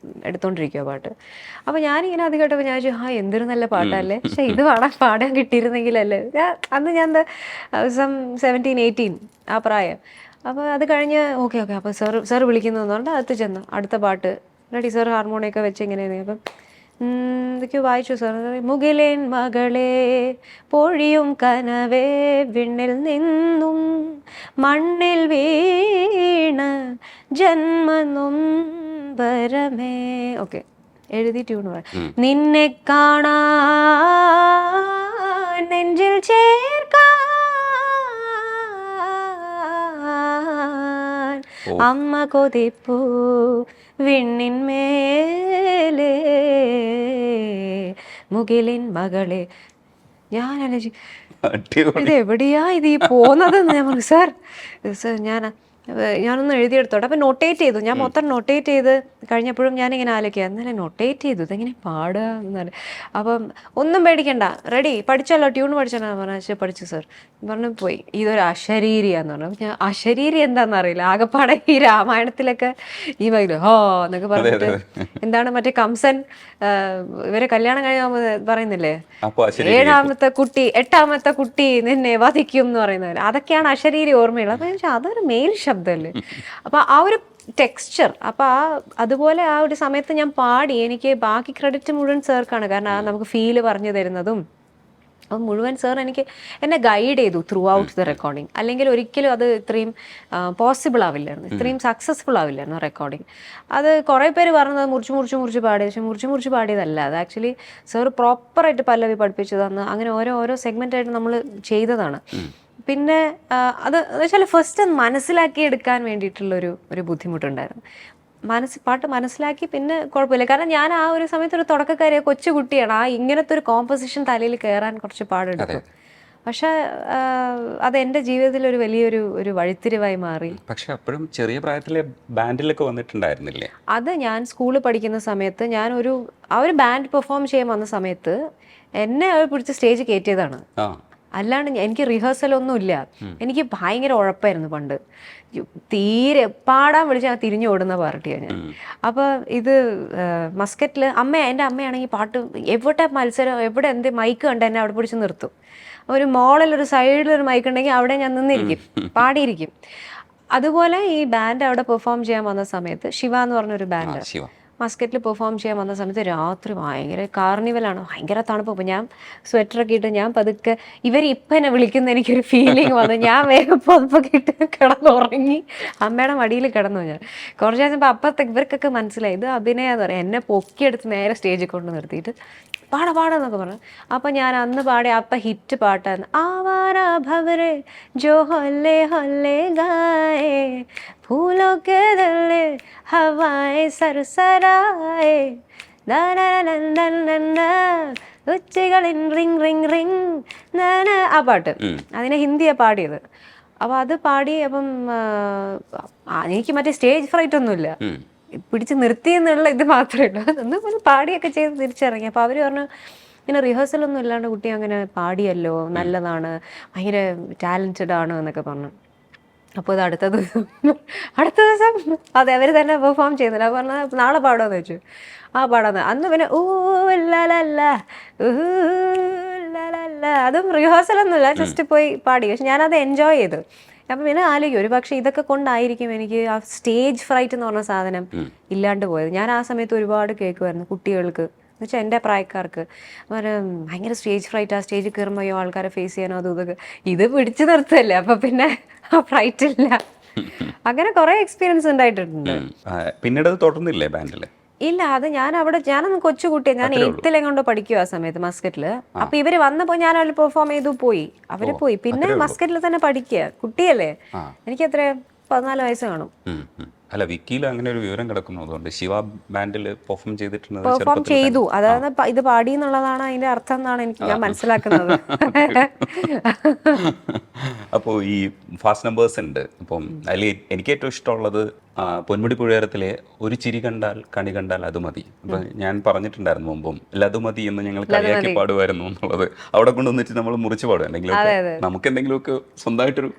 എടുത്തോണ്ടിരിക്കുക പാട്ട്. അപ്പോൾ ഞാനിങ്ങനെ അത് കേട്ടപ്പോൾ ഞാൻ ചോദിച്ചു, എന്തൊരു നല്ല പാട്ടല്ലേ, പക്ഷേ ഇത് പാടാൻ കിട്ടിയിരുന്നെങ്കിലല്ലേ. അന്ന് ഞാൻ 17-18 ആ പ്രായം. അപ്പോൾ അത് കഴിഞ്ഞ് ഓക്കെ അപ്പോൾ സാർ വിളിക്കുന്നു എന്ന് പറഞ്ഞാൽ അകത്ത് ചെന്നു. അടുത്ത പാട്ട് റെഡി, സാർ ഹാർമോണിയൊക്കെ വെച്ച് ഇങ്ങനെ. അപ്പം ഇതൊക്കെ വായിച്ചു സാർ. മുകിലേൻ മകളെ പൊഴിയും കനവേ വിണ്ണിൽ നിന്നും മണ്ണിൽ വീണ ജന്മനൊമ്പരമേ. ഓക്കെ, എഴുതി ട്യൂൺ പറയാം. നിന്നെ കാണാൻ നെഞ്ചിൽ ചേർക്കാൻ അമ്മ കൊതിപ്പൂ വിണ്ണിന്മേലേ മുകിലിൻ മകളെ. ഞാൻ ഇത് എവിടെയാ ഇത് ഈ പോന്നതെന്ന് ഞാൻ പറഞ്ഞു, സാർ ഞാനൊന്ന് എഴുതിയെടുത്തോട്ടെ. അപ്പം നോട്ടേറ്റ് ചെയ്തു. ഞാൻ മൊത്തം നോട്ടേറ്റ് ചെയ്ത് കഴിഞ്ഞപ്പോഴും ഞാനിങ്ങനെ ആലോചിക്കുക, എന്നാലും നോട്ടേറ്റ് ചെയ്തു ഇതെങ്ങനെ പാടുക എന്നാലും. അപ്പം ഒന്നും പേടിക്കണ്ട, റെഡി, പഠിച്ചല്ലോ, ട്യൂൺ പഠിച്ചല്ലോ പറഞ്ഞു. പഠിച്ചു സാർ പറഞ്ഞു. പോയി, ഇതൊരു അശരീരിയാന്ന് പറഞ്ഞു. ഞാൻ അശരീരി എന്താണെന്ന് അറിയില്ല. ആകെപ്പാടെ ഈ രാമായണത്തിലൊക്കെ ഈ വൈകിട്ട് എന്നൊക്കെ പറഞ്ഞിട്ട് എന്താണ് മറ്റേ കംസൻ ഇവരെ കല്യാണം കഴിഞ്ഞാൽ പറയുന്നില്ലേ, 7ാമത്തെ കുട്ടി 8ാമത്തെ കുട്ടി നിന്നെ വധിക്കും എന്ന് പറയുന്നത്, അതൊക്കെയാണ് അശരീരി ഓർമ്മയുള്ളത്. അപ്പം അതൊരു മെയിൽ ശബ്ദമല്ലേ. അപ്പം ആ ഒരു ടെക്സ്ചർ, അപ്പം അതുപോലെ ആ ഒരു സമയത്ത് ഞാൻ പാടി. എനിക്ക് ബാക്കി ക്രെഡിറ്റ് മുഴുവൻ സാർക്കാണ്. കാരണം നമുക്ക് ഫീല് പറഞ്ഞു തരുന്നതും അപ്പം മുഴുവൻ സാർ എന്നെ ഗൈഡ് ചെയ്തു ത്രൂ ഔട്ട് ദ റെക്കോർഡിങ്. അല്ലെങ്കിൽ ഒരിക്കലും അത് ഇത്രയും പോസിബിൾ ആവില്ലായിരുന്നു, ഇത്രയും സക്സസ്ഫുൾ ആവില്ലായിരുന്നു റെക്കോർഡിങ്. അത് കുറേ പേര് പറഞ്ഞത് മുറിച്ച് പാടി, പക്ഷെ മുറിച്ച് പാടിയതല്ല. അത് ആക്ച്വലി സാർ പ്രോപ്പറായിട്ട് പല്ലവി പഠിപ്പിച്ചു തന്ന് അങ്ങനെ ഓരോ സെഗ്മെൻ്റായിട്ട് നമ്മൾ ചെയ്തതാണ്. പിന്നെ അത് എന്ന് വെച്ചാൽ ഫസ്റ്റ് മനസ്സിലാക്കി എടുക്കാൻ വേണ്ടിയിട്ടുള്ളൊരു ബുദ്ധിമുട്ടുണ്ടായിരുന്നു. പാട്ട് മനസ്സിലാക്കി പിന്നെ കുഴപ്പമില്ല. കാരണം ഞാൻ ആ ഒരു സമയത്ത് ഒരു തുടക്കക്കാരിയ കൊച്ചു കുട്ടിയാണ്. ആ ഇങ്ങനത്തെ ഒരു കോമ്പസിഷൻ തലയിൽ കയറാൻ കുറച്ച് പാടെടുക്കും. പക്ഷെ അത് എൻ്റെ ജീവിതത്തിൽ ഒരു വലിയൊരു വഴിത്തിരിവായി മാറി. പക്ഷെ അപ്പോഴും ചെറിയ പ്രായത്തിലെ ബാൻഡിലൊക്കെ വന്നിട്ടുണ്ടായിരുന്നില്ലേ? അത് ഞാൻ സ്കൂളിൽ പഠിക്കുന്ന സമയത്ത് ആ ഒരു ബാൻഡ് പെർഫോം ചെയ്യാൻ വന്ന സമയത്ത് എന്നെ അവർ പിടിച്ച് സ്റ്റേജ് കയറ്റിയതാണ്. അല്ലാണ്ട് എനിക്ക് റിഹേഴ്സലൊന്നും ഇല്ല. എനിക്ക് ഭയങ്കര ഉഴപ്പായിരുന്നു പണ്ട്. തീരെ പാടാൻ വിളിച്ചാൽ തിരിഞ്ഞു ഓടുന്ന പാർട്ടിയാണ് ഞാൻ. അപ്പോൾ ഇത് മസ്കറ്റിൽ എൻ്റെ അമ്മയാണെങ്കിൽ പാട്ട് എവിടെ മത്സരം എവിടെ എന്ത് മൈക്ക് കണ്ട് എന്നെ അവിടെ പിടിച്ച് നിർത്തും. ഒരു മോളിലൊരു സൈഡിലൊരു മൈക്ക് ഉണ്ടെങ്കിൽ അവിടെ ഞാൻ നിന്നിരിക്കും, പാടിയിരിക്കും. അതുപോലെ ഈ ബാൻഡ് അവിടെ പെർഫോം ചെയ്യാൻ വന്ന സമയത്ത് ശിവ എന്ന് പറഞ്ഞൊരു ബാൻഡ് മസ്കറ്റിൽ പെർഫോം ചെയ്യാൻ വന്ന സമയത്ത് രാത്രി ഭയങ്കര കാർണിവലാണ്, ഭയങ്കര തണുപ്പ്. അപ്പോൾ ഞാൻ സ്വെറ്ററൊക്കെ ഇട്ട് ഞാൻ പതുക്കെ ഇപ്പം എന്നെ വിളിക്കുന്ന എനിക്കൊരു ഫീലിംഗ് വന്നു. ഞാൻ വേഗം പുതപ്പൊക്കെ ഇട്ട് കിടന്നുറങ്ങി, അമ്മയുടെ മടിയിൽ കിടന്നു. ഞാൻ കുറച്ച് കഴിഞ്ഞപ്പോൾ അപ്പത്തേക്ക് ഇവർക്കൊക്കെ മനസ്സിലായി ഇത് അഭിനയാന്ന് പറയാം. എന്നെ പൊക്കിയെടുത്ത് നേരെ സ്റ്റേജിൽ കൊണ്ട് നിർത്തിയിട്ട് പാടാന്നൊക്കെ പറഞ്ഞു. അപ്പം ഞാൻ അന്ന് പാടി അപ്പം ഹിറ്റ് പാട്ടായിരുന്നു. ആവാരാ ഭവരെ ജോ ഹൊല്ലേ ഹൊല്ലേ ഗായേ ഫൂലോ കെ ദല്ലേ ഹവായേ സർസരായേ ഉച്ചകളിൻ റിങ് റിങ് റിങ് ആ പാട്ട്. അതിനെ ഹിന്ദിയാണ് പാടിയത്. അപ്പം അത് പാടി. അപ്പം എനിക്ക് മറ്റേ സ്റ്റേജ് ഫ്രൈറ്റ് ഒന്നുമില്ല, പിടിച്ച് നിർത്തി എന്നുള്ള ഇത് മാത്രമേ ഉള്ളൂ. അതൊന്ന് പാടിയൊക്കെ ചെയ്ത് തിരിച്ചിറങ്ങി. അപ്പോൾ അവർ പറഞ്ഞു ഇങ്ങനെ റിഹേഴ്സലൊന്നും ഇല്ലാണ്ട് കുട്ടി അങ്ങനെ പാടിയല്ലോ, നല്ലതാണ്, ഭയങ്കര ടാലൻറ്റഡ് ആണ് എന്നൊക്കെ പറഞ്ഞു. അപ്പോൾ ഇത് അടുത്ത ദിവസം അതെ അവർ തന്നെ പെർഫോം ചെയ്യുന്നില്ല. അപ്പോൾ പറഞ്ഞാൽ നാളെ പാടാമെന്ന് വെച്ചു. പാടാന്ന്. അന്ന് പിന്നെ അതും റിഹേഴ്സലൊന്നുമില്ല, ജസ്റ്റ് പോയി പാടി. പക്ഷെ ഞാനത് എൻജോയ് ചെയ്തു. അപ്പം പിന്നെ ആലോചിക്കും ഒരു പക്ഷേ ഇതൊക്കെ കൊണ്ടായിരിക്കും എനിക്ക് ആ സ്റ്റേജ് ഫ്രൈറ്റ് എന്ന് പറഞ്ഞ സാധനം ഇല്ലാണ്ട് പോയത്. ഞാൻ ആ സമയത്ത് ഒരുപാട് കേൾക്കുമായിരുന്നു കുട്ടികൾക്ക്, എന്ന് വെച്ചാൽ എൻ്റെ പ്രായക്കാർക്ക് ഭയങ്കര സ്റ്റേജ് ഫ്രൈറ്റ്. ആ സ്റ്റേജിൽ കയറുമ്പോൾ ആൾക്കാരെ ഫേസ് ചെയ്യാനോ അതും ഇതൊക്കെ. ഇത് പിടിച്ചു നിർത്തല്ലേ, അപ്പം പിന്നെ ആ ഫ്രൈറ്റ് ഇല്ല. അങ്ങനെ കുറേ എക്സ്പീരിയൻസ് ഉണ്ടായിട്ടുണ്ട്. പിന്നീട് അത് തുടർന്നില്ലേ ബാൻഡിൽ? ഇല്ല, അത് ഞാനൊന്ന് കൊച്ചുകുട്ടിയെ, ഞാൻ 8th കൊണ്ട് പഠിക്കുക ആ സമയത്ത് മസ്കറ്റില്. അപ്പൊ ഇവര് വന്നപ്പോ ഞാൻ അതിൽ പെർഫോം ചെയ്തു പോയി. അവര് പോയി. പിന്നെ മസ്കറ്റിൽ തന്നെ പഠിക്കുക. കുട്ടിയല്ലേ, എനിക്ക് എത്ര 14 വയസ്സ് കാണും. അല്ല, വിക്കിയിൽ അങ്ങനെ ഒരു വിവരം കിടക്കുന്നു. അതുകൊണ്ട് ശിവ ബാൻഡിൽ പെർഫോം ചെയ്തിട്ടുണ്ട്. പെർഫോം ചെയ്തു, അതാണ് ഇത് പാടി എന്നുള്ളതാണ് അതിന്റെ അർത്ഥം എന്നാണ് ഞാൻ മനസ്സിലാക്കുന്നത്. അപ്പോൾ ഈ ഫാസ്റ്റ് നമ്പേഴ്സ് ഉണ്ട്. അപ്പം അതിൽ എനിക്ക് ഏറ്റവും ഇഷ്ടമുള്ളത് പൊന്മുടി പുഴയറത്തിലെ ഒരു ചിരി കണ്ടാൽ കണി കണ്ടാൽ അത് മതി. അപ്പൊ ഞാൻ പറഞ്ഞിട്ടുണ്ടായിരുന്നു മുമ്പും ലതുമതി എന്ന് ഞങ്ങൾ കളിയാക്കി പാടുമായിരുന്നു എന്നുള്ളത്. അവിടെ കൊണ്ടുവന്നിട്ട് നമ്മൾ മുറിച്ച് പാടും എന്തെങ്കിലും, നമുക്ക് എന്തെങ്കിലുമൊക്കെ സ്വന്തമായിട്ടൊരു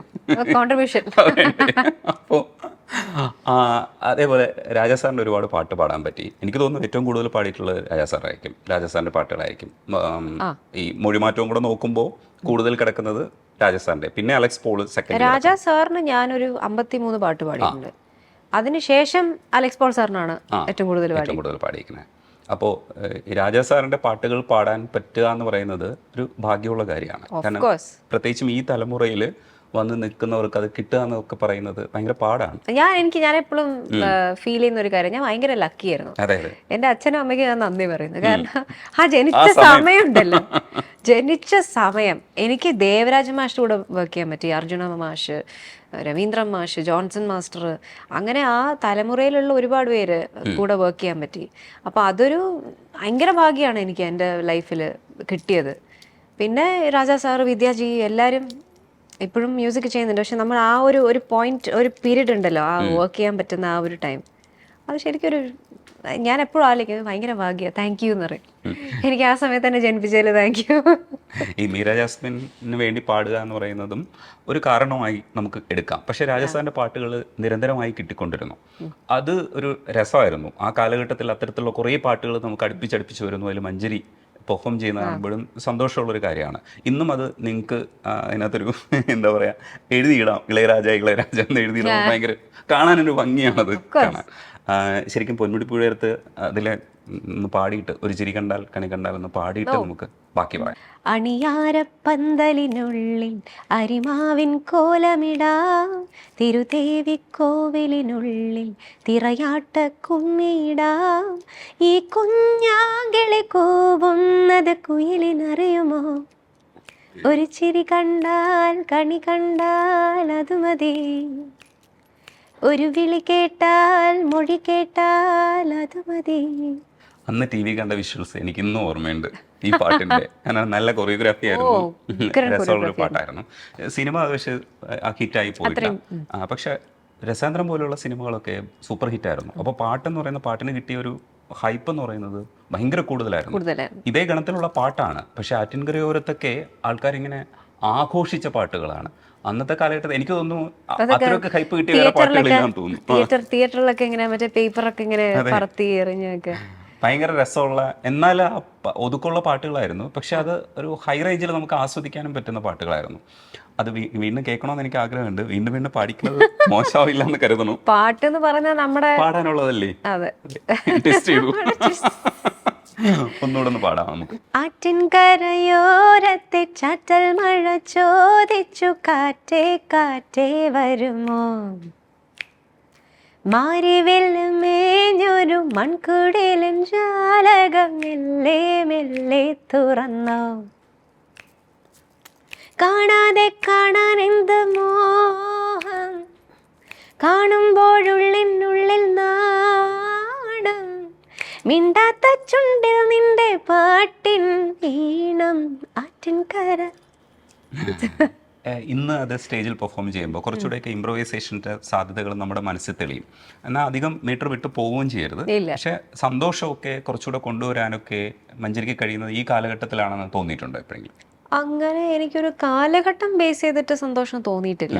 കോൺട്രിബ്യൂഷൻ. അപ്പോൾ അതേപോലെ രാജാ സാറിൻ്റെ ഒരുപാട് പാട്ട് പാടാൻ പറ്റി. എനിക്ക് തോന്നുന്നു ഏറ്റവും കൂടുതൽ പാടിയിട്ടുള്ളത് രാജാ സാറായിരിക്കും, രാജാ സാറിൻ്റെ പാട്ടുകളായിരിക്കും. ഈ മൊഴിമാറ്റവും കൂടെ നോക്കുമ്പോൾ കൂടുതൽ കിടക്കുന്നത് രാജാ സാറിൻ്റെ, പിന്നെ അലക്സ് പോൾ സെക്കൻഡ്. രാജാ സാറിന് ഞാനൊരു 53 പാട്ട് പാടിയിട്ടുണ്ട്. അതിനുശേഷം അലക്സ് പോൾ സാറിനാണ് ഏറ്റവും കൂടുതൽ പാടിയിരിക്കുന്നത്. അപ്പോൾ രാജാ സാറിൻ്റെ പാട്ടുകൾ പാടാൻ പറ്റുക എന്ന് പറയുന്നത് ഒരു ഭാഗ്യമുള്ള കാര്യമാണ്. കാരണം പ്രത്യേകിച്ചും ഈ തലമുറയിൽ വന്ന് നിൽക്കുന്നവർക്ക് അത് കിട്ടുക എന്നൊക്കെ പറയുന്നത് ഭയങ്കര പാടാണ്. ഞാൻ എപ്പോഴും ഫീൽ ചെയ്യുന്ന ഒരു കാര്യം, ഞാൻ ഭയങ്കര ലക്കി ആയിരുന്നു. എൻ്റെ അച്ഛനും അമ്മയ്ക്കും ഞാൻ നന്ദി പറയുന്നു. കാരണം ആ ജനിച്ച സമയം ഉണ്ടല്ലോ, ജനിച്ച സമയം എനിക്ക് ദേവരാജ മാഷിൻ്റെ കൂടെ വർക്ക് ചെയ്യാൻ പറ്റി, അർജുന മാഷ്, രവീന്ദ്രൻ മാഷ്, ജോൺസൺ മാസ്റ്റർ, അങ്ങനെ ആ തലമുറയിലുള്ള ഒരുപാട് പേര് കൂടെ വർക്ക് ചെയ്യാൻ പറ്റി. അപ്പോൾ അതൊരു ഭയങ്കര ഭാഗ്യമാണ് എനിക്ക് എൻ്റെ ലൈഫിൽ കിട്ടിയത്. പിന്നെ രാജാ സാറ്, വിദ്യാജി, എല്ലാവരും ഇപ്പോഴും മ്യൂസിക് ചെയ്യുന്നുണ്ട്. പക്ഷെ നമ്മൾ ആ ഒരു പോയിന്റ്, ഒരു പീരീഡ് ഉണ്ടല്ലോ, ആ വർക്ക് ചെയ്യാൻ പറ്റുന്ന ആ ഒരു ടൈം, അത് ശരിക്കും ഞാൻ എപ്പോഴും ആലോചിക്കുന്നത് ഭയങ്കര ഭാഗ്യം. താങ്ക് യു എന്ന് പറയും. എനിക്ക് ആ സമയത്ത് തന്നെ ജനിപ്പിച്ചതിൽ താങ്ക് യു. ഈ മീര ജാസ്മിന് വേണ്ടി പാടുക എന്ന് പറയുന്നതും ഒരു കാരണമായി നമുക്ക് എടുക്കാം. പക്ഷേ രാജസ്ഥാൻ്റെ പാട്ടുകൾ നിരന്തരമായി കിട്ടിക്കൊണ്ടിരുന്നു. അത് ഒരു രസമായിരുന്നു. ആ കാലഘട്ടത്തിൽ അത്തരത്തിലുള്ള കുറേ പാട്ടുകൾ നമുക്ക് അടുപ്പിച്ചടുപ്പിച്ച് വരുന്നു. അതിൽ മഞ്ജരി പെർഫോം ചെയ്യുന്ന കാണുമ്പോഴും സന്തോഷമുള്ളൊരു കാര്യമാണ്. ഇന്നും അത് നിങ്ങൾക്ക് അതിനകത്തൊരു എന്താ പറയുക, എഴുതിയിടാം, ഇളയരാജ എന്ന് എഴുതിയിടാം. ഭയങ്കര കാണാനൊരു ഭംഗിയാണത് കാണാൻ. ശരിക്കും പൊന്മുടി പുഴയത്ത് അതിലെ ഒന്ന് പാടിയിട്ട്, ഒരു ചിരി കണ്ടാൽ കണി കണ്ടാൽ എന്ന് പാടിയിട്ട് നമുക്ക് ബാക്കി പറയാം. അണിയാരപ്പന്തലിനുള്ളിൽ അരിമാവിൻ കോലമിടാം, തിരുദേവിക്കോവിലിനുള്ളിൽ തിറയാട്ട കുമ്മിയിടാം. ഈ കുഞ്ഞാങ്കിളി കൂവുന്നത് കുയിലിനറിയുമോ? ഒരു ചിരി കണ്ടാൽ കണി കണ്ടാൽ അത് മതി. ഒരു വിളി കേട്ടാൽ മൊഴി കേട്ടാൽ അത് മതി. അന്ന് ടി വി കണ്ട വിഷ്വൽസ് എനിക്ക് ഇന്നും ഓർമ്മയുണ്ട് ഈ പാട്ടിന്റെ. കാരണം നല്ല കൊറിയോഗ്രാഫി ആയിരുന്നു, രസമുള്ളൊരു പാട്ടായിരുന്നു. സിനിമ പക്ഷെ ഹിറ്റായി പോയില്ല. പക്ഷെ രസാന്തരം പോലുള്ള സിനിമകളൊക്കെ സൂപ്പർ ഹിറ്റായിരുന്നു. അപ്പോൾ പാട്ടെന്ന് പറയുന്ന പാട്ടിന് കിട്ടിയ ഒരു ഹൈപ്പ് എന്ന് പറയുന്നത് ഭയങ്കര കൂടുതലായിരുന്നു. ഇതേ ഗണത്തിലുള്ള പാട്ടാണ്, പക്ഷെ ആറ്റിൻകരയോരത്തൊക്കെ ആൾക്കാരിങ്ങനെ ആഘോഷിച്ച പാട്ടുകളാണ്. അന്നത്തെ കാലഘട്ടത്തിൽ എനിക്ക് തോന്നുന്നു അത്രയൊക്കെ ഹൈപ്പ് കിട്ടിയ വേറെ പാട്ടുകളില്ലാന്ന് തോന്നുന്നു. തിയേറ്ററിലൊക്കെ ഇങ്ങനെ മറ്റേ പേപ്പറൊക്കെ ഇങ്ങനെ പറത്തി എറിഞ്ഞൊക്കെ ഭയങ്കര രസമുള്ള എന്നാൽ ഒതുക്കമുള്ള പാട്ടുകളായിരുന്നു. പക്ഷെ അത് ഒരു ഹൈ റേഞ്ചിൽ നമുക്ക് ആസ്വദിക്കാനും പറ്റുന്ന പാട്ടുകളായിരുന്നു. അത് വീണ്ടും കേൾക്കണമെന്ന് എനിക്ക് ആഗ്രഹമുണ്ട്. വീണ്ടും വീണ്ടും പാടിക്കുന്നത് മോശമാവില്ല എന്ന് കരുതണം. പാട്ട് എന്ന് പറഞ്ഞാൽ നമ്മുടെ പാടാനുള്ളതല്ലേ? അതെ, ടെസ്റ്റ് ചെയ്തു. ഒന്നുകൂടെ ഒന്ന് പാടാം നമുക്ക്. ആറ്റിൻകരയോരത്തെ ചാറ്റൽ മഴ ചോദിച്ചു കാറ്റേ കാറ്റേ വരുമോ, മാരിവില്ലും മേഞ്ഞൊരു മൺകുടിലും ജാലകം മെല്ലെ മെല്ലെ തുറന്നോ, കാണാതെ കാണാൻ എന്ത് മോഹം, കാണുമ്പോഴുള്ളിനുള്ളിൽ നാടം, മിണ്ടാത്ത ചുണ്ടിൽ നിന്റെ പാട്ടിൻ ഈണം ആറ്റിൻകര. ഇന്ന് അത് സ്റ്റേജിൽ പെർഫോം ചെയ്യുമ്പോൾ കുറച്ചുകൂടെയൊക്കെ ഇംപ്രവൈസേഷൻ്റെ സാധ്യതകൾ നമ്മുടെ മനസ്സിൽ തെളിയും. എന്നാൽ അധികം മീറ്റർ വിട്ട് പോവുകയും ചെയ്യരുത്. പക്ഷെ സന്തോഷമൊക്കെ കുറച്ചുകൂടെ കൊണ്ടുവരാനൊക്കെ മഞ്ജരിക്ക് കഴിയുന്നത് ഈ കാലഘട്ടത്തിലാണെന്ന് തോന്നിയിട്ടുണ്ടോ എപ്പോഴെങ്കിലും? അങ്ങനെ എനിക്കൊരു കാലഘട്ടം ബേസ് ചെയ്തിട്ട് സന്തോഷം തോന്നിയിട്ടില്ല.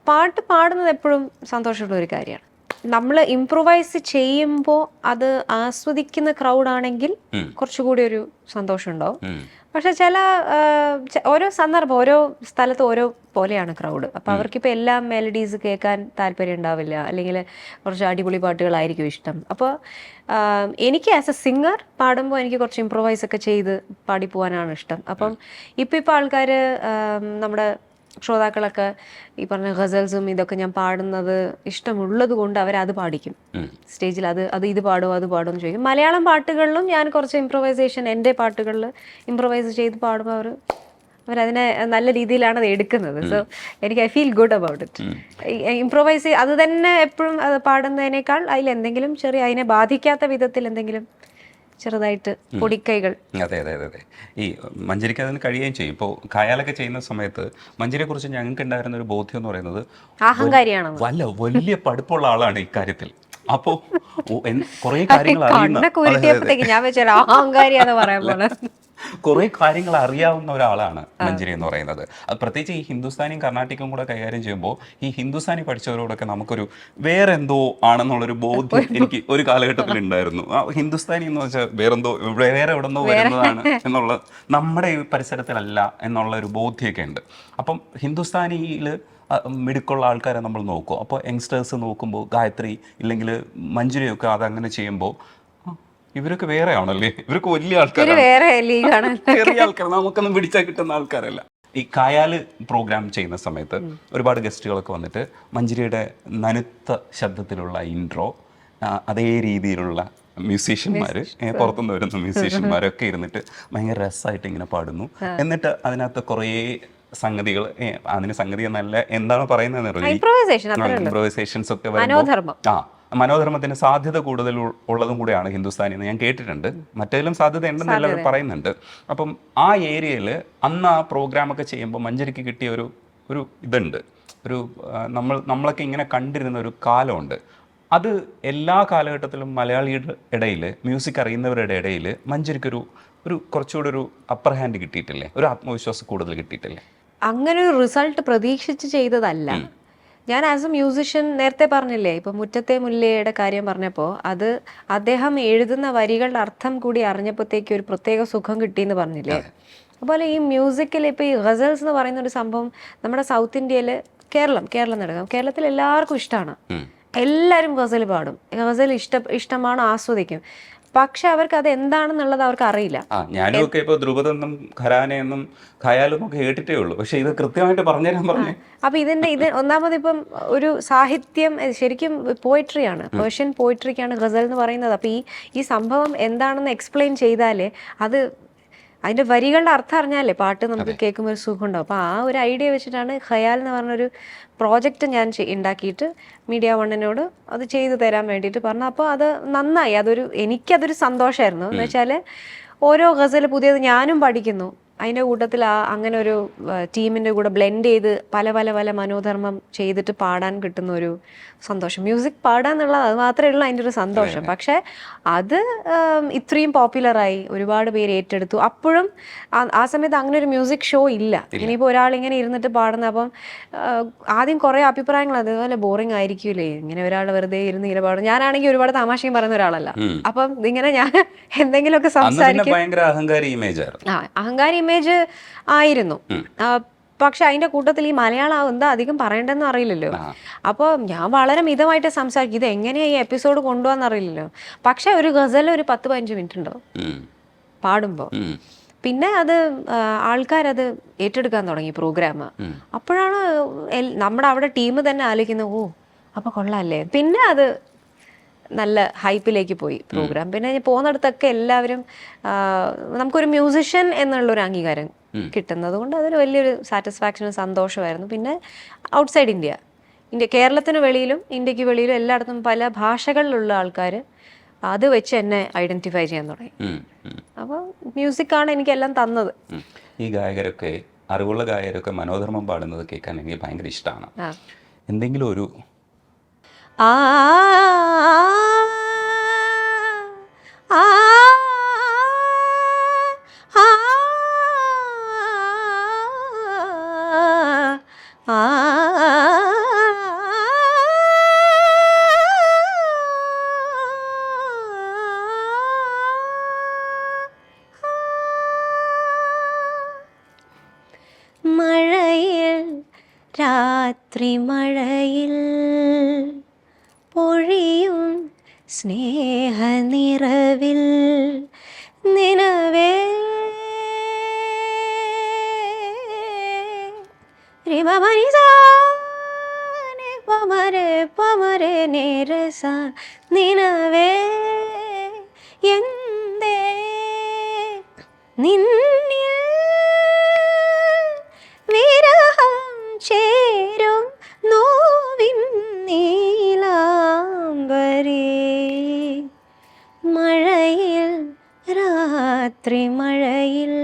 പാട്ട് പാടുന്നത് എപ്പോഴും സന്തോഷമുള്ള ഒരു കാര്യമാണ്. നമ്മൾ ഇംപ്രൂവൈസ് ചെയ്യുമ്പോൾ അത് ആസ്വദിക്കുന്ന ക്രൗഡാണെങ്കിൽ കുറച്ചുകൂടി ഒരു സന്തോഷം ഉണ്ടാവും. പക്ഷെ ഓരോ സന്ദർഭം ഓരോ സ്ഥലത്ത് ഓരോ പോലെയാണ് ക്രൗഡ്. അപ്പോൾ അവർക്കിപ്പോൾ എല്ലാ മെലഡീസ് കേൾക്കാൻ താല്പര്യം ഉണ്ടാവില്ല, അല്ലെങ്കിൽ കുറച്ച് അടിപൊളി പാട്ടുകളായിരിക്കും ഇഷ്ടം. അപ്പോൾ എനിക്ക് ആസ് എ സിംഗർ പാടുമ്പോൾ എനിക്ക് കുറച്ച് ഇംപ്രൂവൈസ് ഒക്കെ ചെയ്ത് പാടിപ്പോവാനാണ് ഇഷ്ടം. അപ്പം ഇപ്പോൾ ആൾക്കാർ നമ്മുടെ ശ്രോതാക്കളൊക്കെ ഈ പറഞ്ഞ ഗസൽസും ഇതൊക്കെ ഞാൻ പാടുന്നത് ഇഷ്ടമുള്ളത് കൊണ്ട് അവരത് പാടിക്കും സ്റ്റേജിൽ. അത് ഇത് പാടുമോ അത് പാടുമോ എന്ന് ചോദിക്കും. മലയാളം പാട്ടുകളിലും ഞാൻ കുറച്ച് ഇംപ്രവൈസേഷൻ എൻ്റെ പാട്ടുകളിൽ ഇംപ്രവൈസ് ചെയ്ത് പാടുമ്പോൾ അവരതിനെ നല്ല രീതിയിലാണ് അത് എടുക്കുന്നത്. സോ എനിക്ക് I feel good about it. Improvise അത് തന്നെ എപ്പോഴും അത് പാടുന്നതിനേക്കാൾ അതിലെന്തെങ്കിലും ചെറിയ അതിനെ ബാധിക്കാത്ത വിധത്തിൽ എന്തെങ്കിലും ചെറുതായിട്ട് പൊടിക്കൈകൾ. അതെ അതെ അതെ അതെ. ഈ മഞ്ജരിക്ക് അതിന് കഴിയുകയും ചെയ്യും. ഇപ്പോൾ ഖയാലൊക്കെ ചെയ്യുന്ന സമയത്ത് മഞ്ജരിയെ കുറിച്ച് ഞങ്ങൾക്ക് ഉണ്ടായിരുന്ന ഒരു ബോധ്യം എന്ന് പറയുന്നത് അഹങ്കാരിയാണ്, വലിയ പഠിപ്പുള്ള ആളാണ് ഇക്കാര്യത്തിൽ. അപ്പോൾ കുറേ കാര്യങ്ങൾ ഞാൻ വെച്ചാൽ അഹങ്കാരിയാന്ന് പറയാൻ പോലെ കുറേ കാര്യങ്ങൾ അറിയാവുന്ന ഒരാളാണ് മഞ്ജരി എന്ന് പറയുന്നത്. അത് പ്രത്യേകിച്ച് ഈ ഹിന്ദുസ്ഥാനിയും കർണാട്ടിക്കും കൂടെ കൈകാര്യം ചെയ്യുമ്പോൾ ഈ ഹിന്ദുസ്ഥാനി പഠിച്ചവരോടൊക്കെ നമുക്കൊരു വേറെ എന്തോ ആണെന്നുള്ളൊരു ബോധ്യം എനിക്ക് ഒരു കാലഘട്ടത്തിൽ ഉണ്ടായിരുന്നു. ഹിന്ദുസ്ഥാനി എന്ന് വെച്ചാൽ വേറെ എവിടെ നിന്നോ വരുന്നതാണ് എന്നുള്ള, നമ്മുടെ ഈ പരിസരത്തിലല്ല എന്നുള്ള ഒരു ബോധ്യമൊക്കെ ഉണ്ട്. അപ്പം ഹിന്ദുസ്ഥാനിയിൽ മിടുക്കുള്ള ആൾക്കാരെ നമ്മൾ നോക്കും. അപ്പോൾ യങ്സ്റ്റേഴ്സ് നോക്കുമ്പോൾ ഗായത്രി ഇല്ലെങ്കിൽ മഞ്ജരിയൊക്കെ അതങ്ങനെ ചെയ്യുമ്പോൾ ഇവരൊക്കെ വേറെ ആണല്ലേ, ഇവരൊക്കെ വലിയ ആൾക്കാരാണ്, ചെറിയ ആൾക്കാർ, നമുക്കൊന്നും പിടിച്ചാൽ കിട്ടുന്ന ആൾക്കാരല്ല. ഈ കായാല് പ്രോഗ്രാം ചെയ്യുന്ന സമയത്ത് ഒരുപാട് ഗസ്റ്റുകളൊക്കെ വന്നിട്ട് മഞ്ജരിയുടെ നനുത്ത ശബ്ദത്തിലുള്ള ഇൻട്രോ, അതേ രീതിയിലുള്ള മ്യൂസീഷ്യന്മാർ, പുറത്തുനിന്ന് വരുന്ന മ്യൂസീഷ്യന്മാരൊക്കെ ഇരുന്നിട്ട് ഭയങ്കര രസമായിട്ട് ഇങ്ങനെ പാടുന്നു. എന്നിട്ട് അതിനകത്ത് കുറേ സംഗതികൾ, അതിന് സംഗതി എന്നല്ല എന്താണ് പറയുന്നത്, ഇംപ്രവൈസേഷൻസ് ഒക്കെ വരുമ്പോൾ മനോധർമ്മത്തിന് സാധ്യത കൂടുതൽ ഉള്ളതും കൂടെയാണ് ഹിന്ദുസ്ഥാനി എന്ന് ഞാൻ കേട്ടിട്ടുണ്ട്. മറ്റേതിലും സാധ്യത ഉണ്ടെന്ന് എല്ലാവരും പറയുന്നുണ്ട്. അപ്പം ആ ഏരിയയിൽ അന്ന് ആ പ്രോഗ്രാമൊക്കെ ചെയ്യുമ്പോൾ മഞ്ജരിക്ക് കിട്ടിയ ഒരു ഇതുണ്ട്, നമ്മളൊക്കെ ഇങ്ങനെ കണ്ടിരുന്ന ഒരു കാലമുണ്ട്. അത് എല്ലാ കാലഘട്ടത്തിലും മലയാളിയുടെ ഇടയിൽ, മ്യൂസിക് അറിയുന്നവരുടെ ഇടയിൽ മഞ്ജരിക്കൊരു കുറച്ചുകൂടി ഒരു അപ്പർ ഹാൻഡ് കിട്ടിയിട്ടില്ലേ, ഒരു ആത്മവിശ്വാസം കൂടുതൽ കിട്ടിയിട്ടില്ലേ? അങ്ങനെ ഒരു റിസൾട്ട് പ്രതീക്ഷിച്ച് ചെയ്തതല്ല. ഞാൻ ആസ് എ മ്യൂസിഷ്യൻ നേരത്തെ പറഞ്ഞില്ലേ, ഇപ്പം മുറ്റത്തെ മുല്ലയുടെ കാര്യം പറഞ്ഞപ്പോൾ അത് അദ്ദേഹം എഴുതുന്ന വരികളുടെ അർത്ഥം കൂടി അറിഞ്ഞപ്പോഴത്തേക്ക് ഒരു പ്രത്യേക സുഖം കിട്ടിയെന്ന് പറഞ്ഞില്ലേ. അതുപോലെ ഈ മ്യൂസിക്കിൽ ഇപ്പോൾ ഈ ഗസൽസ് എന്ന് പറയുന്ന ഒരു സംഭവം നമ്മുടെ സൗത്ത് ഇന്ത്യയിൽ, കേരളം നടക്കാം, കേരളത്തിൽ എല്ലാവർക്കും ഇഷ്ടമാണ്. എല്ലാവരും ഗസൽ പാടും, ഗസൽ ഇഷ്ടമാണ്, ആസ്വദിക്കും. പക്ഷെ അവർക്ക് അത് എന്താണെന്നുള്ളത് അവർക്ക് അറിയില്ല. ഞാനും ഒക്കെ ഇപ്പൊ ധ്രുപദെന്നും ഖരാനെന്നും ഖയാലും ഒക്കെ കേട്ടിട്ടേ ഉള്ളൂ, പക്ഷെ ഇത് കൃത്യമായിട്ട് പറഞ്ഞുതരാൻ പറഞ്ഞു. അപ്പൊ ഇത് ഒന്നാമത് ഇപ്പം ഒരു സാഹിത്യം ശരിക്കും പോയിട്രിയാണ്, പേർഷ്യൻ പോയിട്രിക്കാണ് ഗസൽ എന്ന് പറയുന്നത്. അപ്പൊ ഈ സംഭവം എന്താണെന്ന് എക്സ്പ്ലെയിൻ ചെയ്താലേ അതിൻ്റെ വരികളുടെ അർത്ഥം അറിഞ്ഞാലേ പാട്ട് നമുക്ക് കേൾക്കുമ്പോൾ ഒരു സുഖം ഉണ്ടാവും. അപ്പോൾ ആ ഒരു ഐഡിയ വെച്ചിട്ടാണ് ഖയാൽ എന്ന് പറഞ്ഞൊരു പ്രോജക്റ്റ് ഞാൻ ഉണ്ടാക്കിയിട്ട് മീഡിയ വണ്ണിനോട് അത് ചെയ്തു തരാൻ വേണ്ടിയിട്ട് പറഞ്ഞു. അപ്പോൾ അത് നന്നായി. എനിക്കതൊരു സന്തോഷമായിരുന്നു. എന്ന് വെച്ചാൽ ഓരോ ഗസൽ പുതിയത് ഞാനും പഠിക്കുന്നു, അതിൻ്റെ കൂട്ടത്തിൽ അങ്ങനെ ഒരു ടീമിൻ്റെ കൂടെ ബ്ലെൻഡ് ചെയ്ത് പല പല പല മനോധർമ്മം ചെയ്തിട്ട് പാടാൻ കിട്ടുന്ന ഒരു സന്തോഷം. മ്യൂസിക് പാടാന്നുള്ളത് അത് മാത്രമേ ഉള്ളൂ അതിൻ്റെ ഒരു സന്തോഷം. പക്ഷേ അത് ഇത്രയും പോപ്പുലറായി, ഒരുപാട് പേര് ഏറ്റെടുത്തു. അപ്പോഴും ആ സമയത്ത് അങ്ങനെ ഒരു മ്യൂസിക് ഷോ ഇല്ല. ഇനിയിപ്പോൾ ഒരാളിങ്ങനെ ഇരുന്നിട്ട് പാടുന്ന, അപ്പം ആദ്യം കുറേ അഭിപ്രായങ്ങൾ അതുപോലെ ബോറിംഗ് ആയിരിക്കൂലേ ഇങ്ങനെ ഒരാൾ വെറുതെ ഇരുന്ന് ഇങ്ങനെ പാടും. ഞാനാണെങ്കിൽ ഒരുപാട് തമാശയും പറയുന്ന ഒരാളല്ല. അപ്പം ഇങ്ങനെ ഞാൻ എന്തെങ്കിലുമൊക്കെ സംസാരിക്കും. അഹങ്കാരി ഇമേജ് ആയിരുന്നു. പക്ഷെ അതിന്റെ കൂട്ടത്തിൽ ഈ മലയാളം എന്താ അധികം പറയണ്ടെന്ന് അറിയില്ലല്ലോ. അപ്പോൾ ഞാൻ വളരെ മിതമായിട്ട് സംസാരിക്കും. ഇത് എങ്ങനെയാ ഈ എപ്പിസോഡ് കൊണ്ടുപോകാന്ന് അറിയില്ലല്ലോ. പക്ഷെ ഒരു ഗസൽ ഒരു 10-15 മിനിറ്റ് ഉണ്ടാവും പാടുമ്പോൾ. പിന്നെ അത് ആൾക്കാരത് ഏറ്റെടുക്കാൻ തുടങ്ങി പ്രോഗ്രാം. അപ്പോഴാണ് നമ്മുടെ അവിടെ ടീം തന്നെ ആലോചിക്കുന്നത്, ഓ അപ്പൊ കൊള്ളാല്ലേ. പിന്നെ അത് നല്ല ഹൈപ്പിലേക്ക് പോയി പ്രോഗ്രാം. പിന്നെ പോകുന്നിടത്തൊക്കെ എല്ലാവരും നമുക്കൊരു മ്യൂസിഷ്യൻ എന്നുള്ളൊരു അംഗീകാരം കിട്ടുന്നത് കൊണ്ട് അതൊരു വലിയൊരു സാറ്റിസ്ഫാക്ഷനും സന്തോഷമായിരുന്നു. പിന്നെ ഔട്ട്സൈഡ് ഇന്ത്യ, കേരളത്തിന് വെളിയിലും ഇന്ത്യക്ക് വെളിയിലും എല്ലായിടത്തും പല ഭാഷകളിലുള്ള ആൾക്കാർ അത് വെച്ച് എന്നെ ഐഡന്റിഫൈ ചെയ്യാൻ തുടങ്ങി. അപ്പോൾ മ്യൂസിക്കാണ് എനിക്കെല്ലാം തന്നത്. ഈ ഗായകരൊക്കെ, അറിവുള്ള ഗായകരൊക്കെ മനോധർമ്മം പാടുന്നത് കേൾക്കാൻ എനിക്ക് ഭയങ്കര ഇഷ്ടമാണ്. എന്തെങ്കിലും ഒരു ആ മഴയിൽ, രാത്രി മഴയിൽ പൊഴിയും സ്നേഹനിറവിൽ നിലവേ പമരെ നേരസ നിലവേ എന്തേ നിന്നിൽ വിരഹം ചേരും നോവിൻ നീലാംബരി മഴയിൽ, രാത്രി മഴയിൽ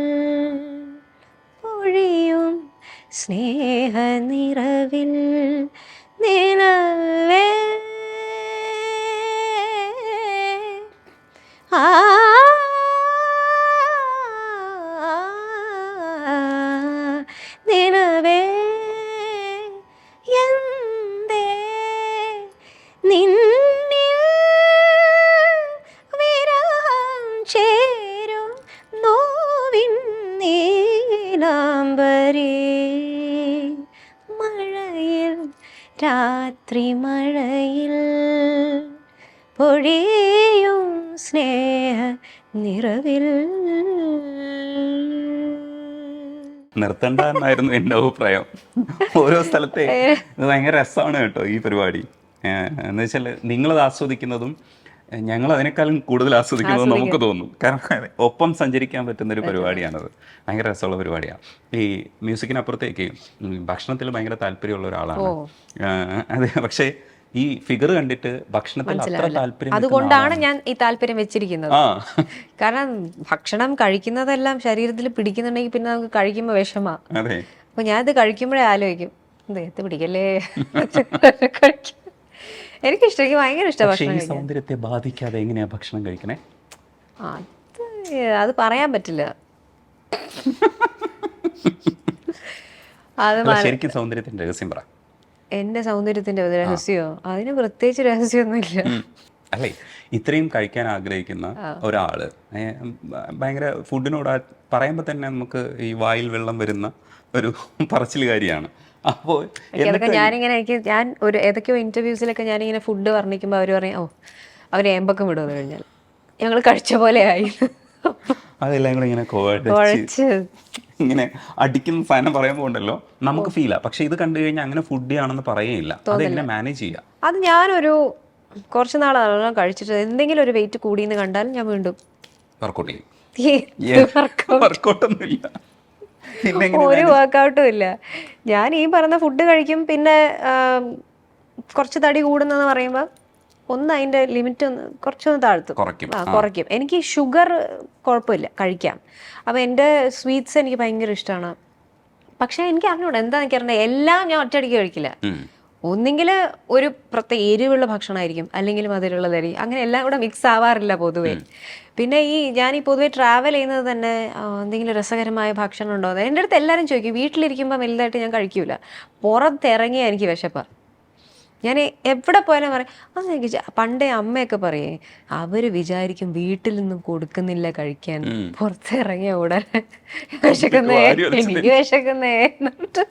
പൊഴിയും സ്നേഹനിറവിൽ നിലവേ നിലവേ എന്തേ നിന്നിൽ വിരഹം ചേരും നോവിൻ നീലാംബരി മഴയിൽ, രാത്രി മഴയിൽ പൊഴിയും സ്നേഹ നിറവിൽ. നിർത്തണ്ടെന്നായിരുന്നു എൻ്റെ അഭിപ്രായം. ഓരോ സ്ഥലത്തെ ഇത് ഭയങ്കര രസമാണ് കേട്ടോ ഈ പരിപാടി. എന്ന് വെച്ചാൽ നിങ്ങളത് ആസ്വദിക്കുന്നതും ഞങ്ങൾ അതിനേക്കാളും കൂടുതൽ ആസ്വദിക്കുന്നതും നമുക്ക് തോന്നും. കാരണം ഒപ്പം സഞ്ചരിക്കാൻ പറ്റുന്ന ഒരു പരിപാടിയാണത്. ഭയങ്കര രസമുള്ള പരിപാടിയാണ്. ഈ മ്യൂസിക്കിനപ്പുറത്തേക്ക് ഭക്ഷണത്തിൽ ഭയങ്കര താല്പര്യമുള്ള ഒരാളാണ്. അതെ, പക്ഷേ ഈ ഫിഗർ കണ്ടിട്ട് ഭക്ഷണത്തിൽ അത്ര താല്പര്യം, അതുകൊണ്ടാണ് ഞാൻ ഈ താല്പര്യം വെച്ചിരിക്കുന്നത്. കാരണം ഭക്ഷണം കഴിക്കുന്നതെല്ലാം ശരീരത്തിൽ പിടിക്കുന്നുണ്ടെങ്കിൽ പിന്നെ നമുക്ക് കഴിക്കുമ്പോൾ വിഷമാ. അപ്പൊ ഞാനിത് കഴിക്കുമ്പോഴേ ആലോചിക്കും, ദേഹത്ത് പിടിക്കല്ലേ. എനിക്കിഷ്ടം, എനിക്ക് ഭയങ്കര ഇഷ്ടമാണ്. സൗന്ദര്യത്തെ ബാധിക്കാതെ എങ്ങനെയാ ഭക്ഷണം കഴിക്കണേ? അത് പറയാൻ പറ്റില്ല. ശരിക്കും സൗന്ദര്യത്തിന്റെ രഹസ്യം പറ. എന്റെ സൗന്ദര്യത്തിന്റെ രഹസ്യമോ? അതിന് പ്രത്യേകിച്ച് രഹസ്യമൊന്നുമില്ല. അല്ലേ, ഇത്രയും കഴിക്കാൻ ആഗ്രഹിക്കുന്ന ഒരാള് ഭയങ്കര ഫുഡിനോട് പറയുമ്പോൾ തന്നെ നമുക്ക് ഈ വായിൽ വെള്ളം വരുന്ന ഒരു പറച്ചിലുകാരിയാണ്. അപ്പോൾ ഞാൻ ഒരു ഏതൊക്കെയോ ഇന്റർവ്യൂസിലൊക്കെ ഞാനിങ്ങനെ ഫുഡ് വർണ്ണിക്കുമ്പോൾ അവർ പറയും, ഓ അവർ ഏമ്പക്കം വിടുമെന്ന് കഴിഞ്ഞാൽ ഞങ്ങൾ കഴിച്ച പോലെ ആയി. അതെല്ലാം കൂടെ ഇങ്ങനെ കുഴച്ച് ഇങ്ങനെ അടിക്കുന്ന സാധനം പറയുമ്പോൾ ഉണ്ടല്ലോ നമുക്ക് ഫീലാ. പക്ഷെ ഇത് കണ്ടു കഴിഞ്ഞാൽ അങ്ങനെ ഫുഡ് ആണെന്ന് പറയേയില്ല. അതെങ്ങനെ മാനേജ് ചെയ്യാം? അത് ഞാനൊരു കുറച്ച് നാളെല്ലാം കഴിച്ചിട്ട് എന്തെങ്കിലും ഒരു വെയിറ്റ് കൂടിയെന്ന് കണ്ടാൽ ഞാൻ വീണ്ടും വർക്കൗട്ട് ചെയ്യും. വർക്കൗട്ടൊന്നും ഇല്ല. പിന്നെ ഒരു വർക്കൗട്ടും ഇല്ല. ഞാൻ ഈ പറഞ്ഞ ഫുഡ് കഴിക്കും, പിന്നെ കുറച്ച് തടി കൂടുന്നെന്ന് പറയുമ്പോൾ ഒന്ന് അതിൻ്റെ ലിമിറ്റ് ഒന്ന് കുറച്ചൊന്ന് താഴ്ത്തും, കുറയ്ക്കും. എനിക്ക് ഷുഗർ കുഴപ്പമില്ല, കഴിക്കാം. അപ്പോൾ എൻ്റെ സ്വീറ്റ്സ് എനിക്ക് ഭയങ്കര ഇഷ്ടമാണ്. പക്ഷേ എനിക്ക് അറിഞ്ഞൂടാ എന്താ എനിക്കറിയണ്ട, എല്ലാം ഞാൻ ഒറ്റയടിക്ക് കഴിക്കില്ല. ഒന്നെങ്കിൽ ഒരു പ്രത്യേക എരിവുള്ള ഭക്ഷണമായിരിക്കും, അല്ലെങ്കിൽ മധുരമുള്ളതായിരിക്കും. അങ്ങനെ എല്ലാം കൂടെ മിക്സ് ആവാറില്ല പൊതുവേ. പിന്നെ ഞാൻ ഈ പൊതുവെ ട്രാവൽ ചെയ്യുന്നത് തന്നെ എന്തെങ്കിലും രസകരമായ ഭക്ഷണം ഉണ്ടോ എന്ന് എൻ്റെ അടുത്ത് എല്ലാവരും ചോദിക്കും. വീട്ടിലിരിക്കുമ്പോൾ വലുതായിട്ട് ഞാൻ കഴിക്കൂല, പുറത്തിറങ്ങിയാൽ എനിക്ക് വിശപ്പാണ്. ഞാൻ എവിടെ പോയാലും പറയും അതെനിക്ക്. പണ്ടേ അമ്മയൊക്കെ പറയേ, അവർ വിചാരിക്കും വീട്ടിൽ നിന്നും കൊടുക്കുന്നില്ല കഴിക്കാൻ, പുറത്തിറങ്ങിയ ഉടനെ വിശക്കുന്നേ, എനിക്ക് വിശക്കുന്നേ എന്നിട്ട്.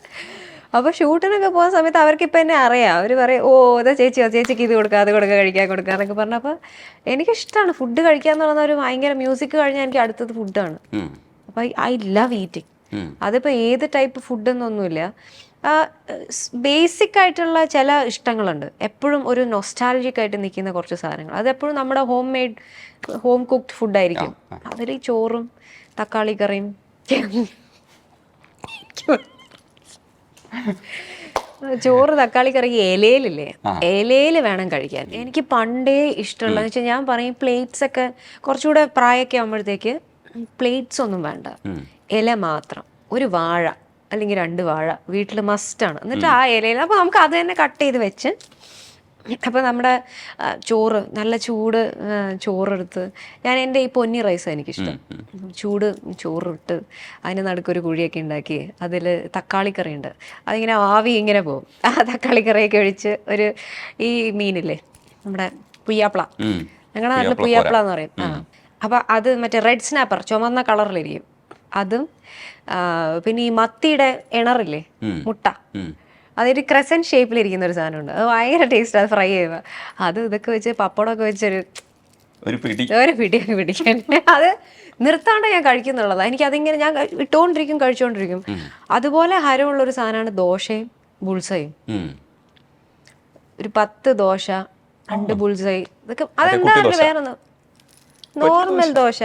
അപ്പോൾ ഷൂട്ടിനൊക്കെ പോകുന്ന സമയത്ത് അവർക്ക് ഇപ്പം എന്നെ അറിയാം. അവർ പറയും ഓ അതാ ചേച്ചിക്ക് ഇത് കൊടുക്കുക, അത് കൊടുക്കുക, കഴിക്കാൻ കൊടുക്കുക എന്നൊക്കെ പറഞ്ഞു. അപ്പോൾ എനിക്കിഷ്ടമാണ് ഫുഡ് കഴിക്കുക എന്ന് പറയുന്ന ഒരു ഭയങ്കര. മ്യൂസിക് കഴിഞ്ഞാൽ എനിക്ക് അടുത്തത് ഫുഡാണ്. അപ്പോൾ ഐ ലവ് ഈറ്റിംഗ്. അതിപ്പോൾ ഏത് ടൈപ്പ് ഫുഡ് എന്നൊന്നുമില്ല. ബേസിക് ആയിട്ടുള്ള ചില ഇഷ്ടങ്ങളുണ്ട്, എപ്പോഴും ഒരു നൊസ്റ്റാൾജിക് ആയിട്ട് നിൽക്കുന്ന കുറച്ച് സാധനങ്ങൾ. അതെപ്പോഴും നമ്മുടെ ഹോം കുക്ക്ഡ് ഫുഡായിരിക്കും. അതിൽ ഈ ചോറും തക്കാളി കറിയും, ചോറ് തക്കാളി കറി ഇലയിലില്ലേ, ഇലയിൽ വേണം കഴിക്കാൻ. എനിക്ക് പണ്ടേ ഇഷ്ടമുള്ളതെന്ന് വെച്ചാൽ, ഞാൻ പറയും പ്ലേറ്റ്സ് ഒക്കെ കുറച്ചുകൂടെ പ്രായമൊക്കെ ആകുമ്പോഴത്തേക്ക് പ്ലേറ്റ്സ് ഒന്നും വേണ്ട, ഇല മാത്രം. ഒരു വാഴ അല്ലെങ്കിൽ 2 വാഴ വീട്ടിൽ മസ്റ്റാണ്. എന്നിട്ട് ആ ഇലയിൽ അപ്പോൾ നമുക്ക് അത് തന്നെ കട്ട് ചെയ്ത് വെച്ച്, അപ്പോൾ നമ്മുടെ ചോറ് നല്ല ചൂട് ചോറെടുത്ത്, ഞാൻ എൻ്റെ ഈ പൊന്നി റൈസ് എനിക്കിഷ്ടം, ചൂട് ചോറിട്ട് അതിന് നടുക്കൊരു കുഴിയൊക്കെ ഉണ്ടാക്കി അതിൽ തക്കാളി കറി ഉണ്ട്, അതിങ്ങനെ ആവി ഇങ്ങനെ പോകും. ആ തക്കാളി കറിയൊക്കെ ഒഴിച്ച് ഒരു ഈ മീനില്ലേ നമ്മുടെ പുയ്യാപ്ല, ഞങ്ങളുടെ നാട്ടിൽ പുയ്യാപ്ല എന്ന് പറയും. അപ്പോൾ അത് മറ്റേ റെഡ് സ്നാപ്പർ ചുമന്ന കളറിലിരിക്കും, അതും പിന്നെ ഈ മത്തിയുടെ ഇണറില്ലേ മുട്ട, അതൊരു ക്രസൻറ്റ് ഷേപ്പിലിരിക്കുന്ന ഒരു സാധനമുണ്ട്, അത് ഭയങ്കര ടേസ്റ്റ്. അത് ഫ്രൈ ചെയ്യുക, അത് ഇതൊക്കെ വെച്ച് പപ്പടമൊക്കെ വെച്ചൊരു പിടിയൊക്കെ പിടിക്കാൻ അത് നിർത്താണ്ട് ഞാൻ കഴിക്കുന്നുള്ളതാണ്. എനിക്കതിങ്ങനെ ഞാൻ കഴിച്ചുകൊണ്ടിരിക്കും. അതുപോലെ ഹരമുള്ളൊരു സാധനമാണ് ദോശയും ബുൾസയും. ഒരു 10 ദോശ 2 ബുൾസൈ, ഇതൊക്കെ അതെന്താ വേറൊന്ന് നോർമൽ ദോശ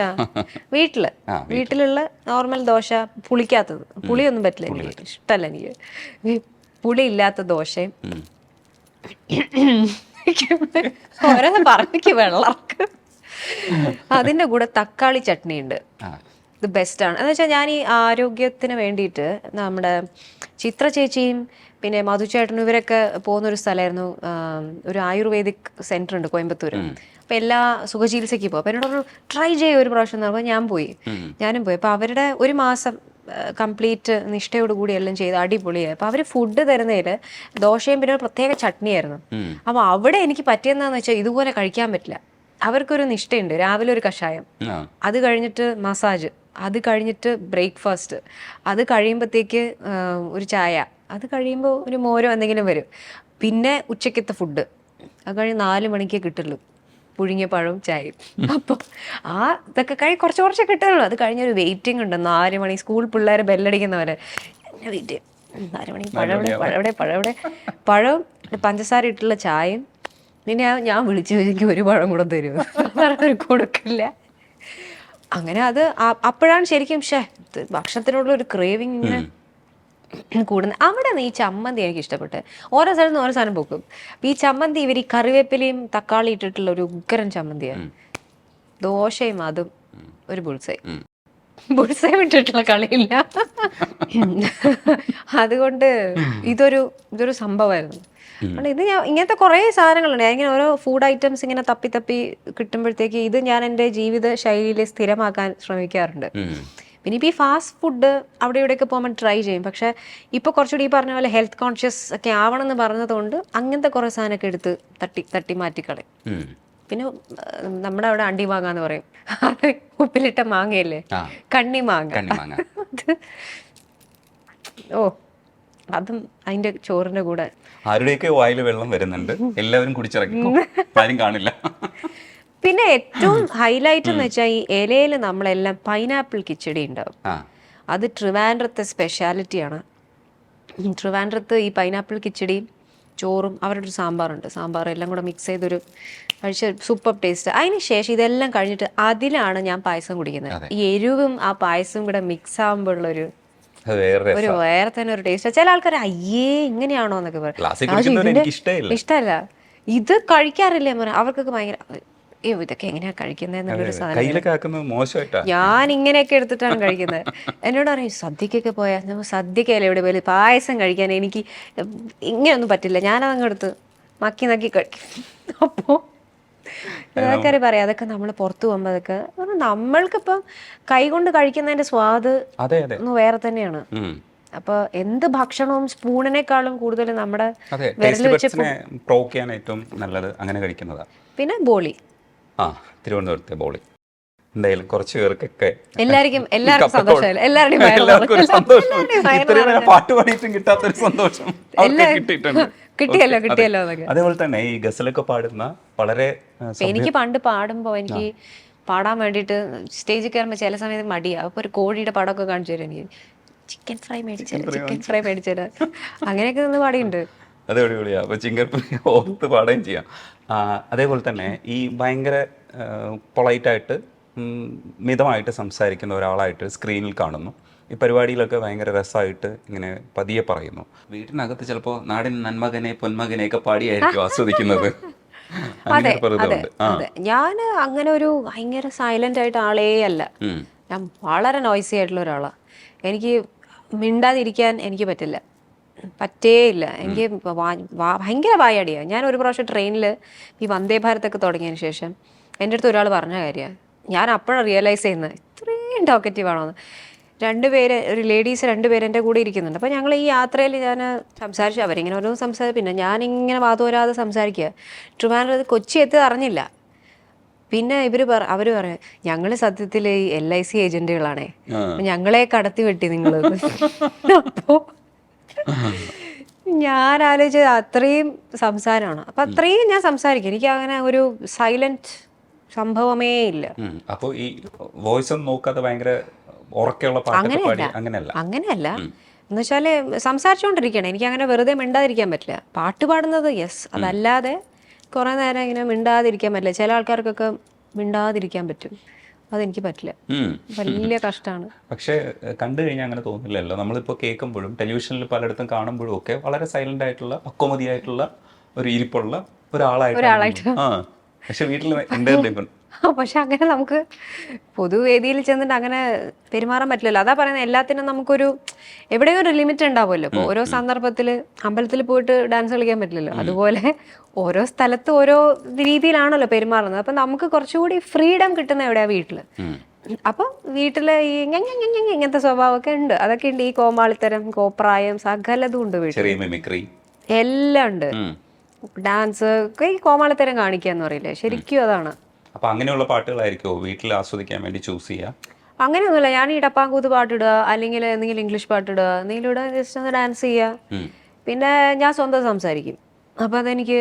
വീട്ടിലുള്ള നോർമൽ ദോശ, പുളിക്കാത്തത്. പുളിയൊന്നും പറ്റില്ല എനിക്ക്, ഇഷ്ടമല്ല എനിക്ക് പുളി ഇല്ലാത്ത ദോശയും. ഓരോന്ന് പറഞ്ഞിക്ക് വെള്ളർക്ക്. അതിൻ്റെ കൂടെ തക്കാളി ചട്നി ഉണ്ട്, ഇത് ബെസ്റ്റാണ്. എന്ന് വെച്ചാൽ ഞാൻ ഈ ആരോഗ്യത്തിന് വേണ്ടിയിട്ട് നമ്മുടെ ചിത്ര ചേച്ചിയും പിന്നെ മധുചേട്ടനും ഇവരൊക്കെ പോകുന്നൊരു സ്ഥലമായിരുന്നു, ഒരു ആയുർവേദിക് സെൻറ്റർ ഉണ്ട് കോയമ്പത്തൂർ. അപ്പോൾ എല്ലാ സുഖചികിത്സയ്ക്ക് പോകും. അപ്പോൾ എന്നോടൊരു ട്രൈ ചെയ്യുക ഒരു പ്രാവശ്യം എന്ന് പറയുമ്പോൾ ഞാനും പോയി. അപ്പോൾ അവരുടെ 1 മാസം കംപ്ലീറ്റ് നിഷ്ഠയോട് കൂടി എല്ലാം ചെയ്ത് അടിപൊളിയായി. അപ്പോൾ അവർ ഫുഡ് തരുന്നതിൽ ദോശയും പിന്നെ ഒരു പ്രത്യേക ചട്നിയായിരുന്നു. അപ്പോൾ അവിടെ എനിക്ക് പറ്റിയെന്താണെന്ന് വെച്ചാൽ ഇതുപോലെ കഴിക്കാൻ പറ്റില്ല. അവർക്കൊരു നിഷ്ഠയുണ്ട്, രാവിലെ ഒരു കഷായം, അത് കഴിഞ്ഞിട്ട് മസാജ്, അത് കഴിഞ്ഞിട്ട് ബ്രേക്ക്ഫാസ്റ്റ്, അത് കഴിയുമ്പോഴത്തേക്ക് ഒരു ചായ, അത് കഴിയുമ്പോൾ ഒരു മോരോ എന്തെങ്കിലും വരും, പിന്നെ ഉച്ചക്കത്തെ ഫുഡ്, അത് കഴിഞ്ഞ് 4 മണിക്കേ കിട്ടുള്ളൂ പുഴുങ്ങിയ പഴവും ചായയും. അപ്പോൾ ഇതൊക്കെ കുറച്ച് കിട്ടുള്ളൂ. അത് കഴിഞ്ഞൊരു വെയിറ്റിംഗ് ഉണ്ട്, 4 മണി, സ്കൂൾ പിള്ളേർ ബെല്ലടിക്കുന്നവരെ എന്നെ വെയിറ്റ് ചെയ്യും. 4 മണി പഴവിടെ പഴവും പഞ്ചസാര ഇട്ടുള്ള ചായയും. പിന്നെ ഞാൻ വിളിച്ചു എനിക്ക് ഒരു പഴം കൂടെ തരുമോ, കൊടുക്കില്ല. അങ്ങനെ അത് അപ്പോഴാണ് ശരിക്കും ഭക്ഷണത്തിനോടുള്ള ഒരു ക്രേവിങ് ഇങ്ങനെ കൂടുന്നത്. അവിടെ നിന്ന് ഈ ചമ്മന്തി എനിക്ക് ഇഷ്ടപ്പെട്ട്, ഓരോ സ്ഥലത്ത് നിന്ന് ഓരോ സാധനം പോക്കും. അപ്പം ഈ ചമ്മന്തി ഇവർ ഈ കറിവേപ്പിലയും തക്കാളി ഇട്ടിട്ടുള്ള ഒരു ഉഗ്രൻ ചമ്മന്തിയാണ്. ദോശയും അതും ഒരു ബുൾസൈ ഇട്ടിട്ടുള്ള കളിയില്ല. അതുകൊണ്ട് ഇതൊരു സംഭവമായിരുന്നു. ഇത് ഇങ്ങനത്തെ കുറേ സാധനങ്ങളുണ്ട്. ഇങ്ങനെ ഓരോ ഫുഡ് ഐറ്റംസ് ഇങ്ങനെ തപ്പി കിട്ടുമ്പോഴത്തേക്ക് ഇത് ഞാൻ എൻ്റെ ജീവിത ശൈലിയിൽ സ്ഥിരമാക്കാൻ ശ്രമിക്കാറുണ്ട്. പിന്നെ ഇപ്പോൾ ഈ ഫാസ്റ്റ് ഫുഡ് അവിടെ ഇവിടെയൊക്കെ പോകുമ്പോൾ ട്രൈ ചെയ്യും. പക്ഷേ ഇപ്പോൾ കുറച്ചുകൂടി ഈ പറഞ്ഞ പോലെ ഹെൽത്ത് കോൺഷ്യസ് ഒക്കെ ആവണം എന്ന് പറഞ്ഞതുകൊണ്ട് അങ്ങനത്തെ കുറേ സാധനമൊക്കെ എടുത്ത് തട്ടി മാറ്റിക്കളയും. പിന്നെ നമ്മുടെ അവിടെ അണ്ടി മാങ്ങ എന്ന് പറയും, ഉപ്പിലിട്ട മാങ്ങയല്ലേ, കണ്ണി മാങ്ങ. അതും അതിന്റെ ചോറിന്റെ കൂടെ. ആരുടെയൊക്കെ വായിൽ വെള്ളം വരുന്നുണ്ട്, എല്ലാവരും കുടിച്ചിറങ്ങി, ആരും കാണില്ല. പിന്നെ ഏറ്റവും ഹൈലൈറ്റ് എന്ന് വെച്ചാൽ ഈ ഇലയിൽ നമ്മളെല്ലാം പൈനാപ്പിൾ കിച്ചടി ഉണ്ടാവും. അത് ട്രിവാൻഡ്രത്തെ സ്പെഷ്യാലിറ്റിയാണ്. ട്രിവാൻഡ്രത്ത് ഈ പൈനാപ്പിൾ കിച്ചടി ചോറും അവരുടെ ഒരു സാമ്പാറുണ്ട്, സാമ്പാർ എല്ലാം കൂടെ മിക്സ് ചെയ്തൊരു കഴിച്ച സൂപ്പർ ടേസ്റ്റ്. അതിന് ശേഷം ഇതെല്ലാം കഴിഞ്ഞിട്ട് അതിലാണ് ഞാൻ പായസം കുടിക്കുന്നത്. ഈ എരിവും ആ പായസവും കൂടെ മിക്സ് ആകുമ്പോഴുള്ളൊരു അത് വേറെ ഒരു വേറെ തന്നെ ഒരു ടേസ്റ്റ്. ചില ആൾക്കാർ അയ്യേ ഇങ്ങനെയാണോ എന്നൊക്കെ ക്ലാസ്സിൽ പറയും. കുടിക്കുന്നവരെ ഇതിന്റെ എനിക്ക് ഇഷ്ടമില്ല. ഇഷ്ടമല്ല, ഇത് കഴിക്കാറില്ലേ മോനെ, അവർക്കൊക്കെ ഭയങ്കര അയ്യോ ഇതൊക്കെ എങ്ങനെയാ കഴിക്കുന്നതെന്നുള്ളൊരു സാധനം. കയ്യിലൊക്കെ ആക്കുന്നത് മോശമായിട്ടാ. ഞാൻ ഇങ്ങനെയൊക്കെ എടുത്തിട്ടാണ് കഴിക്കുന്നത്. എന്നോട് പറയും സദ്യക്കൊക്കെ പോയാൽ നമ്മൾ സദ്യക്കല്ലേ ഇവിടെ പോലും പായസം കഴിക്കാൻ എനിക്ക് ഇങ്ങനെയൊന്നും പറ്റില്ല, ഞാനതങ്ങ് എടുത്ത് നക്കി നക്കി കഴിക്കും. അപ്പോൾ ആൾക്കാർ പറയാം അതൊക്കെ നമ്മൾ പുറത്ത് പോകുമ്പോൾ അതൊക്കെ നമ്മൾക്കിപ്പം കൈകൊണ്ട് കഴിക്കുന്നതിന്റെ സ്വാദ് അതെ അതെ ഒന്ന് വേറെ തന്നെയാണ്. അപ്പൊ എന്ത് ഭക്ഷണവും സ്പൂണിനേക്കാളും കൂടുതൽ നമ്മുടെ വിരൽ വെച്ച് പ്രോക്ക് ചെയ്യാൻ ഏറ്റവും നല്ലത് അങ്ങനെ കഴിക്കുന്നതാ. പിന്നെ ബോളി, ആ തിരുവനന്തപുരത്തെ ബോളി എന്തായാലും കുറച്ച് പേർക്കൊക്കെ എല്ലാവർക്കും സന്തോഷമായില്ല, എല്ലാവർക്കും ഒരു സന്തോഷം. ഇത്രയും നേരം പാട്ട് പാടിയിട്ടും കിട്ടാത്തൊരു സന്തോഷം അവർക്ക് കിട്ടിയിട്ടുണ്ട്. കിട്ടിയല്ലോ എന്നൊക്കെ. അതേപോലെ തന്നെ ഈ ഗസലൊക്കെ പാടുന്ന വളരെ എനിക്ക് പണ്ട് പാടുമ്പോ എനിക്ക് പാടാൻ വേണ്ടിയിട്ട് സ്റ്റേജിൽ കയറുമ്പോൾ ചില സമയത്ത് മടിയാ. അപ്പൊ ഒരു കോഴിയുടെ പടമൊക്കെ കാണിച്ചു തരും, എനിക്ക് ചിക്കൻ ഫ്രൈ മേടിച്ചു അങ്ങനെയൊക്കെ നിന്ന് പാടിയുണ്ട്. അത് അടിപൊളിയാ. അപ്പൊ ചിങ്കർപ്പുലി ഓർത്ത് പാടുകയും ചെയ്യാം. അതേപോലെ തന്നെ ഈ ഭയങ്കര പൊളൈറ്റായിട്ട് മിതമായിട്ട് സംസാരിക്കുന്ന ഒരാളായിട്ട് സ്ക്രീനിൽ കാണുന്നു. ഈ പരിപാടിയിലൊക്കെ ഭയങ്കര രസമായിട്ട് ഇങ്ങനെ പതിയെ പറയുന്നു. വീട്ടിനകത്ത് ചിലപ്പോൾ നാടിൻ നന്മകനെ പൊന്മകനെയൊക്കെ പാടിയായിരിക്കും ആസ്വദിക്കുന്നത്. അതെ അതെ, ഞാൻ അങ്ങനെ ഒരു ഭയങ്കര സൈലന്റ് ആയിട്ട് ആളേ അല്ല. ഞാൻ വളരെ നോയ്സി ആയിട്ടുള്ള ഒരാളാണ്. എനിക്ക് മിണ്ടാതിരിക്കാൻ എനിക്ക് പറ്റേയില്ല. എനിക്ക് ഭയങ്കര വായാടിയാണ്. ഞാൻ ഒരു പ്രാവശ്യം ട്രെയിനിൽ ഈ വന്ദേ ഭാരതൊക്കെ തുടങ്ങിയതിന് ശേഷം എൻ്റെ അടുത്ത് ഒരാൾ പറഞ്ഞ കാര്യമാണ്, ഞാൻ അപ്പോഴാണ് റിയലൈസ് ചെയ്യുന്നത് ഇത്രയും ടോക്കറ്റീവ് ആണോന്ന്. ഒരു ലേഡീസ് 2 പേര് എൻ്റെ കൂടെ ഇരിക്കുന്നുണ്ട്. അപ്പോൾ ഞങ്ങൾ ഈ യാത്രയിൽ ഞാൻ സംസാരിച്ചു, അവരിങ്ങനെ ഓരോ സംസാരിച്ചു, പിന്നെ ഞാനിങ്ങനെ വാതോരാതെ സംസാരിക്കുക. ട്രിവാൻഡ്രത്ത് കൊച്ചി എത്തിയത് അറിഞ്ഞില്ല. പിന്നെ അവർ പറയും ഞങ്ങൾ സത്യത്തിൽ ഈ LIC ഏജന്റുകളാണേ, ഞങ്ങളെ കടത്തി വെട്ടി നിങ്ങൾ. അപ്പോൾ ഞാൻ ആലോചിച്ചത് അത്രയും സംസാരമാണ്. അപ്പൊ അത്രയും ഞാൻ സംസാരിക്കും, എനിക്ക് അങ്ങനെ ഒരു സൈലന്റ് സംഭവമേ ഇല്ല. അപ്പോൾ ഈ വോയിസ് ഒന്നും നോക്കാതെ ഭയങ്കര ഉറക്കെയുള്ള പാട്ടൊക്കെ പാടി അങ്ങനെയല്ല എന്ന് വെച്ചാല് സംസാരിച്ചുകൊണ്ടിരിക്കണം. എനിക്ക് അങ്ങനെ വെറുതെ മിണ്ടാതിരിക്കാൻ പറ്റില്ല. പാട്ട് പാടുന്നത് യെസ്, അതല്ലാതെ കുറെ നേരം ഇങ്ങനെ മിണ്ടാതിരിക്കാൻ പറ്റില്ല. ചില ആൾക്കാർക്കൊക്കെ മിണ്ടാതിരിക്കാൻ പറ്റും, അതെനിക്ക് പറ്റില്ല, വലിയ കഷ്ടമാണ്. പക്ഷെ കണ്ടു കഴിഞ്ഞാൽ അങ്ങനെ തോന്നില്ലല്ലോ. നമ്മളിപ്പോൾ കേൾക്കുമ്പോഴും ടെലിവിഷനിൽ പലയിടത്തും കാണുമ്പോഴും ഒക്കെ വളരെ സൈലന്റ് ആയിട്ടുള്ള പക്വമതിയായിട്ടുള്ള ഒരു ഇരിപ്പുള്ള ഒരാളായിട്ട്. പക്ഷെ വീട്ടിൽ പക്ഷെ അങ്ങനെ നമുക്ക് പൊതുവേദിയിൽ ചെന്നിട്ട് അങ്ങനെ പെരുമാറാൻ പറ്റില്ലല്ലോ. അതാ പറയുന്നത്, എല്ലാത്തിനും നമുക്കൊരു എവിടെയോ ഒരു ലിമിറ്റ് ഉണ്ടാവുമല്ലോ. ഇപ്പോൾ ഓരോ സന്ദർഭത്തിൽ അമ്പലത്തിൽ പോയിട്ട് ഡാൻസ് കളിക്കാൻ പറ്റില്ലല്ലോ, അതുപോലെ ഓരോ സ്ഥലത്ത് ഓരോ രീതിയിലാണല്ലോ പെരുമാറുന്നത്. അപ്പം നമുക്ക് കുറച്ചുകൂടി ഫ്രീഡം കിട്ടുന്ന എവിടെയാ വീട്ടില്. അപ്പം വീട്ടില് ഈ ഇങ്ങനത്തെ സ്വഭാവമൊക്കെ ഉണ്ട്, അതൊക്കെ ഉണ്ട്. ഈ കോമാളിത്തരം, കോപ്രായം, സകലതും ഉണ്ട് വീട്ടിൽ, എല്ലാം ഉണ്ട്. ഡാൻസ് ഒക്കെ ഈ കോമാളിത്തരം കാണിക്കാന്ന് പറയില്ലേ, ശരിക്കും അതാണ്. അപ്പൊ അങ്ങനെയുള്ള പാട്ടുകളായിരിക്കുമോ വീട്ടിൽ ആസ്വദിക്കാൻ വേണ്ടി ചൂസ് ചെയ്യുക? അങ്ങനെയൊന്നുമില്ല. ഞാൻ ഈ ഡപ്പാങ്കൂത്ത് പാട്ടിടുക, അല്ലെങ്കിൽ എന്തെങ്കിലും ഇംഗ്ലീഷ് പാട്ടിടുക, എന്തെങ്കിലും ഇടുക, ജസ്റ്റ് ഒന്ന് ഡാൻസ് ചെയ്യുക. പിന്നെ ഞാൻ സ്വന്തം സംസാരിക്കും. അപ്പം അതെനിക്ക്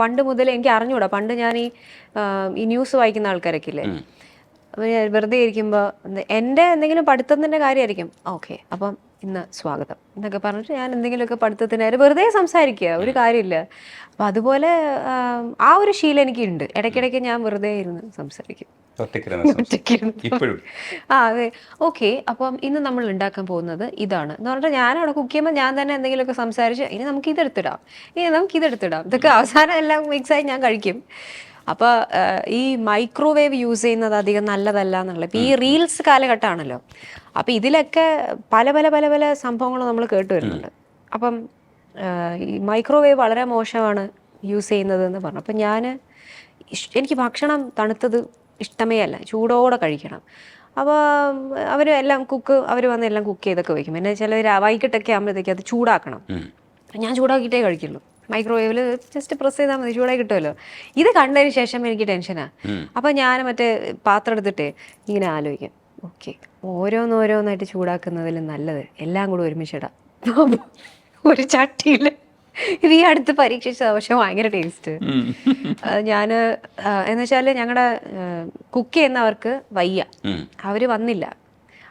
പണ്ട് മുതലേ എനിക്ക് അറിഞ്ഞൂടാ. പണ്ട് ഞാൻ ഈ ന്യൂസ് വായിക്കുന്ന ആൾക്കാരൊക്കെ ഇല്ലേ, വെറുതെ ഇരിക്കുമ്പോൾ എൻ്റെ എന്തെങ്കിലും പഠിത്തത്തിൻ്റെ കാര്യമായിരിക്കും, ഓക്കെ അപ്പം ഇന്ന് സ്വാഗതം എന്നൊക്കെ പറഞ്ഞിട്ട് ഞാൻ എന്തെങ്കിലുമൊക്കെ പഠിത്തത്തിനായിട്ട് വെറുതെ സംസാരിക്കുക, ഒരു കാര്യമില്ല. അപ്പം അതുപോലെ ആ ഒരു ശീലം എനിക്കുണ്ട്. ഇടയ്ക്കിടയ്ക്ക് ഞാൻ വെറുതെ ഇരുന്ന് സംസാരിക്കും. അതെ, ഓക്കെ അപ്പം ഇന്ന് നമ്മൾ ഉണ്ടാക്കാൻ പോകുന്നത് ഇതാണ് എന്ന് പറഞ്ഞിട്ട് ഞാൻ അവിടെ കുക്ക് ചെയ്യുമ്പോൾ ഞാൻ തന്നെ എന്തെങ്കിലുമൊക്കെ സംസാരിച്ച് ഇനി നമുക്ക് ഇതെടുത്തിടാം, ഇതൊക്കെ അവസാനം എല്ലാം മിക്സായി ഞാൻ കഴിക്കും. അപ്പോൾ ഈ മൈക്രോവേവ് യൂസ് ചെയ്യുന്നത് അധികം നല്ലതല്ല എന്നുള്ള, ഇപ്പം ഈ റീൽസ് കാലഘട്ടമാണല്ലോ. അപ്പം ഇതിലൊക്കെ പല പല പല പല സംഭവങ്ങൾ നമ്മൾ കേട്ട് വരുന്നുണ്ട്. അപ്പം ഈ മൈക്രോവേവ് വളരെ മോശമാണ് യൂസ് ചെയ്യുന്നത് എന്ന് പറഞ്ഞു. അപ്പം എനിക്ക് ഭക്ഷണം തണുത്തത് ഇഷ്ടമേ അല്ല, ചൂടോടെ കഴിക്കണം. അപ്പോൾ അവർ വന്ന് എല്ലാം കുക്ക് ചെയ്തൊക്കെ വയ്ക്കും. പിന്നെ ചിലർ വൈകിട്ടൊക്കെ ആകുമ്പോഴത്തേക്ക് അത് ചൂടാക്കണം. ഞാൻ ചൂടാക്കിയിട്ടേ കഴിക്കുള്ളൂ. മൈക്രോവേവിൽ ജസ്റ്റ് പ്രസ് ചെയ്താൽ മതി, ചൂടായി കിട്ടുമല്ലോ. ഇത് കണ്ടതിന് ശേഷം എനിക്ക് ടെൻഷനാണ്. അപ്പം ഞാൻ മറ്റേ പാത്രം എടുത്തിട്ട് ഇങ്ങനെ ആലോചിക്കും, ഓക്കെ ഓരോന്നോരോന്നായിട്ട് ചൂടാക്കുന്നതിലും നല്ലത് എല്ലാം കൂടെ ഒരുമിച്ചിടാം ഒരു ചട്ടിയിൽ. ഇത് ഈ അടുത്ത് പരീക്ഷിച്ചത്, പക്ഷെ ഭയങ്കര ടേസ്റ്റ്. ഞാൻ എന്ന് വെച്ചാൽ ഞങ്ങളുടെ കുക്ക് ചെയ്യുന്നവർക്ക് വയ്യ, അവർ വന്നില്ല.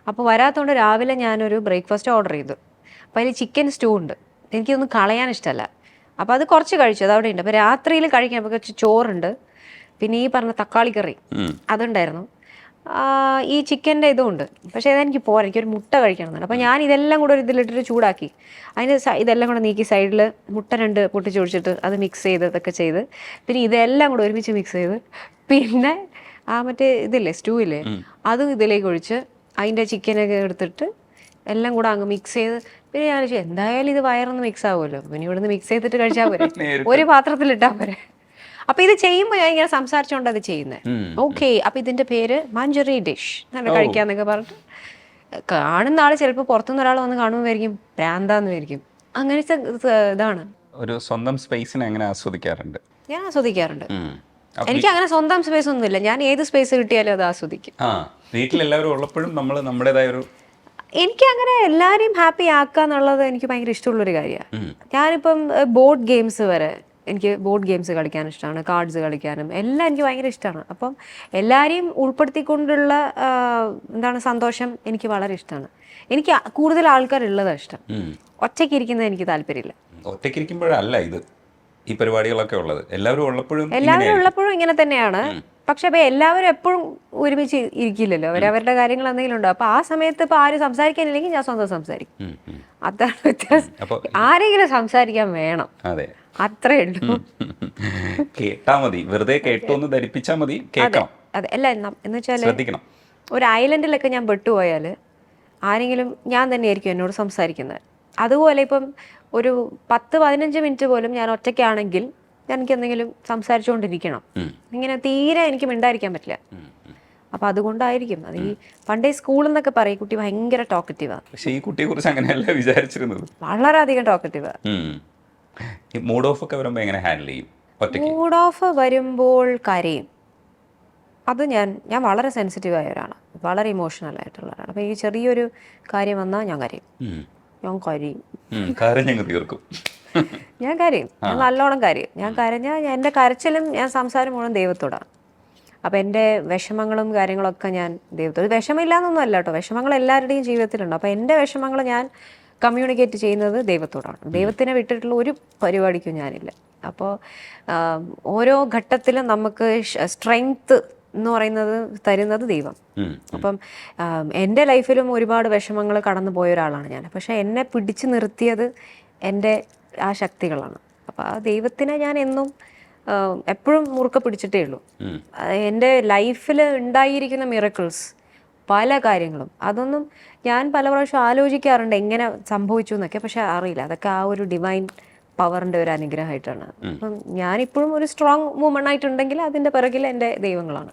അപ്പോൾ വരാത്തതുകൊണ്ട് രാവിലെ ഞാനൊരു ബ്രേക്ക്ഫാസ്റ്റ് ഓർഡർ ചെയ്തു. അപ്പോൾ അതിൽ ചിക്കൻ സ്റ്റൂ ഉണ്ട്. എനിക്കൊന്നും കളയാൻ ഇഷ്ടമല്ല. അപ്പോൾ അത് കുറച്ച് കഴിച്ചു, അത് അവിടെ ഉണ്ട്. അപ്പോൾ രാത്രിയിൽ കഴിക്കാൻ കുറച്ച് ചോറുണ്ട്, പിന്നെ ഈ പറഞ്ഞ തക്കാളി കറി അതുണ്ടായിരുന്നു, ഈ ചിക്കൻ്റെ ഇതും ഉണ്ട്. പക്ഷേ ഇതെനിക്ക് പോരാ, എനിക്കൊരു മുട്ട കഴിക്കണമെന്നുണ്ട്. അപ്പോൾ ഞാൻ ഇതെല്ലാം കൂടെ ഒരു ഇതിലിട്ടിട്ട് ചൂടാക്കി, അതിന് ഇതെല്ലാം കൂടെ നീക്കി സൈഡിൽ മുട്ട 2 പൊട്ടിച്ചൊഴിച്ചിട്ട് അത് മിക്സ് ചെയ്ത് ഇതൊക്കെ ചെയ്ത്, പിന്നെ ഇതെല്ലാം കൂടെ ഒരുമിച്ച് മിക്സ് ചെയ്ത്, പിന്നെ മറ്റേ ഇതില്ലേ സ്റ്റൂ ഇല്ലേ അതും ഇതിലേക്ക് ഒഴിച്ച് അതിൻ്റെ ചിക്കനൊക്കെ എടുത്തിട്ട് എല്ലാം കൂടെ അങ്ങ് മിക്സ് ചെയ്ത്, പിന്നെ ഞാൻ എന്തായാലും ഇത് വയറൊന്ന് മിക്സ് ആവുമല്ലോ, പിന്നെ ഇവിടുന്ന് മിക്സ് ചെയ്തിട്ട് കഴിച്ചാൽ പോരെ, ഒരു പാത്രത്തിലിട്ടാൽ പോരെ. അപ്പൊ ഇത് ചെയ്യുമ്പോൾ ഞാൻ ഇങ്ങനെ സംസാരിച്ചോണ്ട് അത് ചെയ്യുന്നത്. ഓക്കെ, അപ്പൊ ഇതിന്റെ പേര് മഞ്ചറി ഡിഷ് നല്ല കഴിക്കാന്നൊക്കെ പറഞ്ഞിട്ട് കാണുന്ന ആള് ചിലപ്പോൾ പുറത്തുനിന്ന് ഒരാൾ വന്ന് കാണുമ്പോഴായിരിക്കും ഭ്രാന്താന്ന് വിചാരിക്കും. അങ്ങനത്തെ ഇതാണ്. ഒരു സ്വന്തം സ്പേസിനെ എങ്ങനെ ആസ്വദിക്കാറുണ്ട്? ഞാൻ ആസ്വദിക്കാറുണ്ട്. എനിക്ക് അങ്ങനെ സ്വന്തം സ്പേസ് ഒന്നുമില്ല, ഞാൻ ഏത് സ്പേസ് കിട്ടിയാലും അത് ആസ്വദിക്കും. വീട്ടിലെല്ലാവരും ഉള്ളപ്പോഴും നമ്മൾ നമ്മുടേതായ ഒരു, എനിക്ക് അങ്ങനെ എല്ലാവരെയും ഹാപ്പി ആക്കുക എന്നുള്ളത് എനിക്ക് ഭയങ്കര ഇഷ്ടമുള്ളൊരു കാര്യമാണ്. ഞാനിപ്പം ബോർഡ് ഗെയിംസ് വരെ, എനിക്ക് ബോർഡ് ഗെയിംസ് കളിക്കാൻ ഇഷ്ടമാണ്, കാർഡ്സ് കളിക്കാനും എല്ലാം എനിക്ക് ഭയങ്കര ഇഷ്ടമാണ്. അപ്പം എല്ലാവരെയും ഉൾപ്പെടുത്തിക്കൊണ്ടുള്ള എന്താണ് സന്തോഷം എനിക്ക് വളരെ ഇഷ്ടമാണ്. എനിക്ക് കൂടുതൽ ആൾക്കാരുള്ളതാണ് ഇഷ്ടം, ഒറ്റയ്ക്ക് ഇരിക്കുന്നത് എനിക്ക് താല്പര്യമില്ല. ഒറ്റയ്ക്കിരിക്കുമ്പോഴല്ല ഇത് ഈ പരിപാടികളൊക്കെ ഉള്ളത്, എല്ലാവരും ഉള്ളപ്പോഴും ഇങ്ങനെ തന്നെയാണ്. പക്ഷെ അപ്പൊ എല്ലാവരും എപ്പോഴും ഒരുമിച്ച് ഇരിക്കില്ലല്ലോ, അവരവരുടെ കാര്യങ്ങൾ എന്തെങ്കിലും ഉണ്ടോ. അപ്പൊ ആ സമയത്ത് ഇപ്പൊ ആരും സംസാരിക്കാനില്ലെങ്കിൽ ഞാൻ സ്വന്തം സംസാരിക്കും, അതാണ് വ്യത്യാസം. ആരെങ്കിലും സംസാരിക്കാൻ വേണം, അത്രേ ഉള്ളൂ. കേട്ടാ മതി, വെറുതെ കേട്ടോന്ന് ധരിപ്പിച്ചാ മതി, കേൾക്കണം. അതെ, അല്ല എന്ന് വെച്ചാല് ഒരു ഐലൻഡിലൊക്കെ ഞാൻ പെട്ടുപോയാൽ ആരെങ്കിലും, ഞാൻ തന്നെയായിരിക്കും എന്നോട് സംസാരിക്കുന്നത്. അതുപോലെ ഇപ്പം ഒരു 10-15 മിനിറ്റ് പോലും ഞാൻ ഒറ്റയ്ക്കാണെങ്കിൽ എനിക്ക് എന്തെങ്കിലും സംസാരിച്ചുകൊണ്ടിരിക്കണം. ഇങ്ങനെ തീരെ എനിക്ക് മിണ്ടായിരിക്കാൻ പറ്റില്ല. അപ്പൊ അതുകൊണ്ടായിരിക്കും അത്. ഈ പണ്ടേ സ്കൂളിൽ നിന്നൊക്കെ പറയും കുട്ടി ഭയങ്കര ടോക്കറ്റീവാ. പക്ഷേ ഈ കുട്ടിയെ കുറിച്ച് അങ്ങനെയല്ല വിചാരിച്ചിരുന്നത്, വളരെയധികം ടോക്കറ്റീവാ. മൂഡ് ഓഫ് ഒക്കെ വരുമ്പോൾ എങ്ങനെ ഹാൻഡിൽ ചെയ്യും? മൂഡ് ഓഫ് വരുമ്പോൾ കരയും. അത് ഞാൻ വളരെ സെൻസിറ്റീവ് ആയവരാണ്, വളരെ ഇമോഷണൽ ആയിട്ടുള്ളവരാണ്. അപ്പോൾ ഈ ചെറിയൊരു കാര്യം വന്നാൽ ഞാൻ കരയും. ഞാൻ കരയും, ഞാൻ നല്ലോണം കരയും. ഞാൻ കരഞ്ഞാൽ എൻ്റെ കരച്ചിലും ഞാൻ സംസാരം മുഴുവൻ ദൈവത്തോടാണ്. അപ്പം എൻ്റെ വിഷമങ്ങളും കാര്യങ്ങളൊക്കെ ഞാൻ ദൈവത്തോട്, വിഷമമില്ലാന്നൊന്നും അല്ല കേട്ടോ, വിഷമങ്ങൾ എല്ലാവരുടെയും ജീവിതത്തിലുണ്ട്. അപ്പോൾ എൻ്റെ വിഷമങ്ങൾ ഞാൻ കമ്മ്യൂണിക്കേറ്റ് ചെയ്യുന്നത് ദൈവത്തോടാണ്. ദൈവത്തിനെ വിട്ടിട്ടുള്ള ഒരു പരിപാടിക്കും ഞാനില്ല. അപ്പോൾ ഓരോ ഘട്ടത്തിലും നമുക്ക് സ്ട്രെങ്ത് എന്ന് പറയുന്നത് തരുന്നത് ദൈവം. അപ്പം എൻ്റെ ലൈഫിലും ഒരുപാട് വിഷമങ്ങൾ കടന്നു പോയ ഒരാളാണ് ഞാൻ. പക്ഷെ എന്നെ പിടിച്ചു നിർത്തിയത് എൻ്റെ ആ ശക്തികളാണ്. അപ്പം ആ ദൈവത്തിനെ ഞാൻ എന്നും എപ്പോഴും മുറുക്കെ പിടിച്ചിട്ടേ ഉള്ളൂ. എൻ്റെ ലൈഫിൽ ഉണ്ടായിരിക്കുന്ന മിറക്കിൾസ് പല കാര്യങ്ങളും, അതൊന്നും ഞാൻ പല പ്രാവശ്യം ആലോചിക്കാറുണ്ട് എങ്ങനെ സംഭവിച്ചു എന്നൊക്കെ. പക്ഷെ അറിയില്ല, അതൊക്കെ ആ ഒരു ഡിവൈൻ പവറിൻ്റെ ഒരു അനുഗ്രഹമായിട്ടാണ്. അപ്പം ഞാനിപ്പോഴും ഒരു സ്ട്രോങ് വുമൺ ആയിട്ടുണ്ടെങ്കിൽ അതിൻ്റെ പിറകിൽ എൻ്റെ ദൈവങ്ങളാണ്.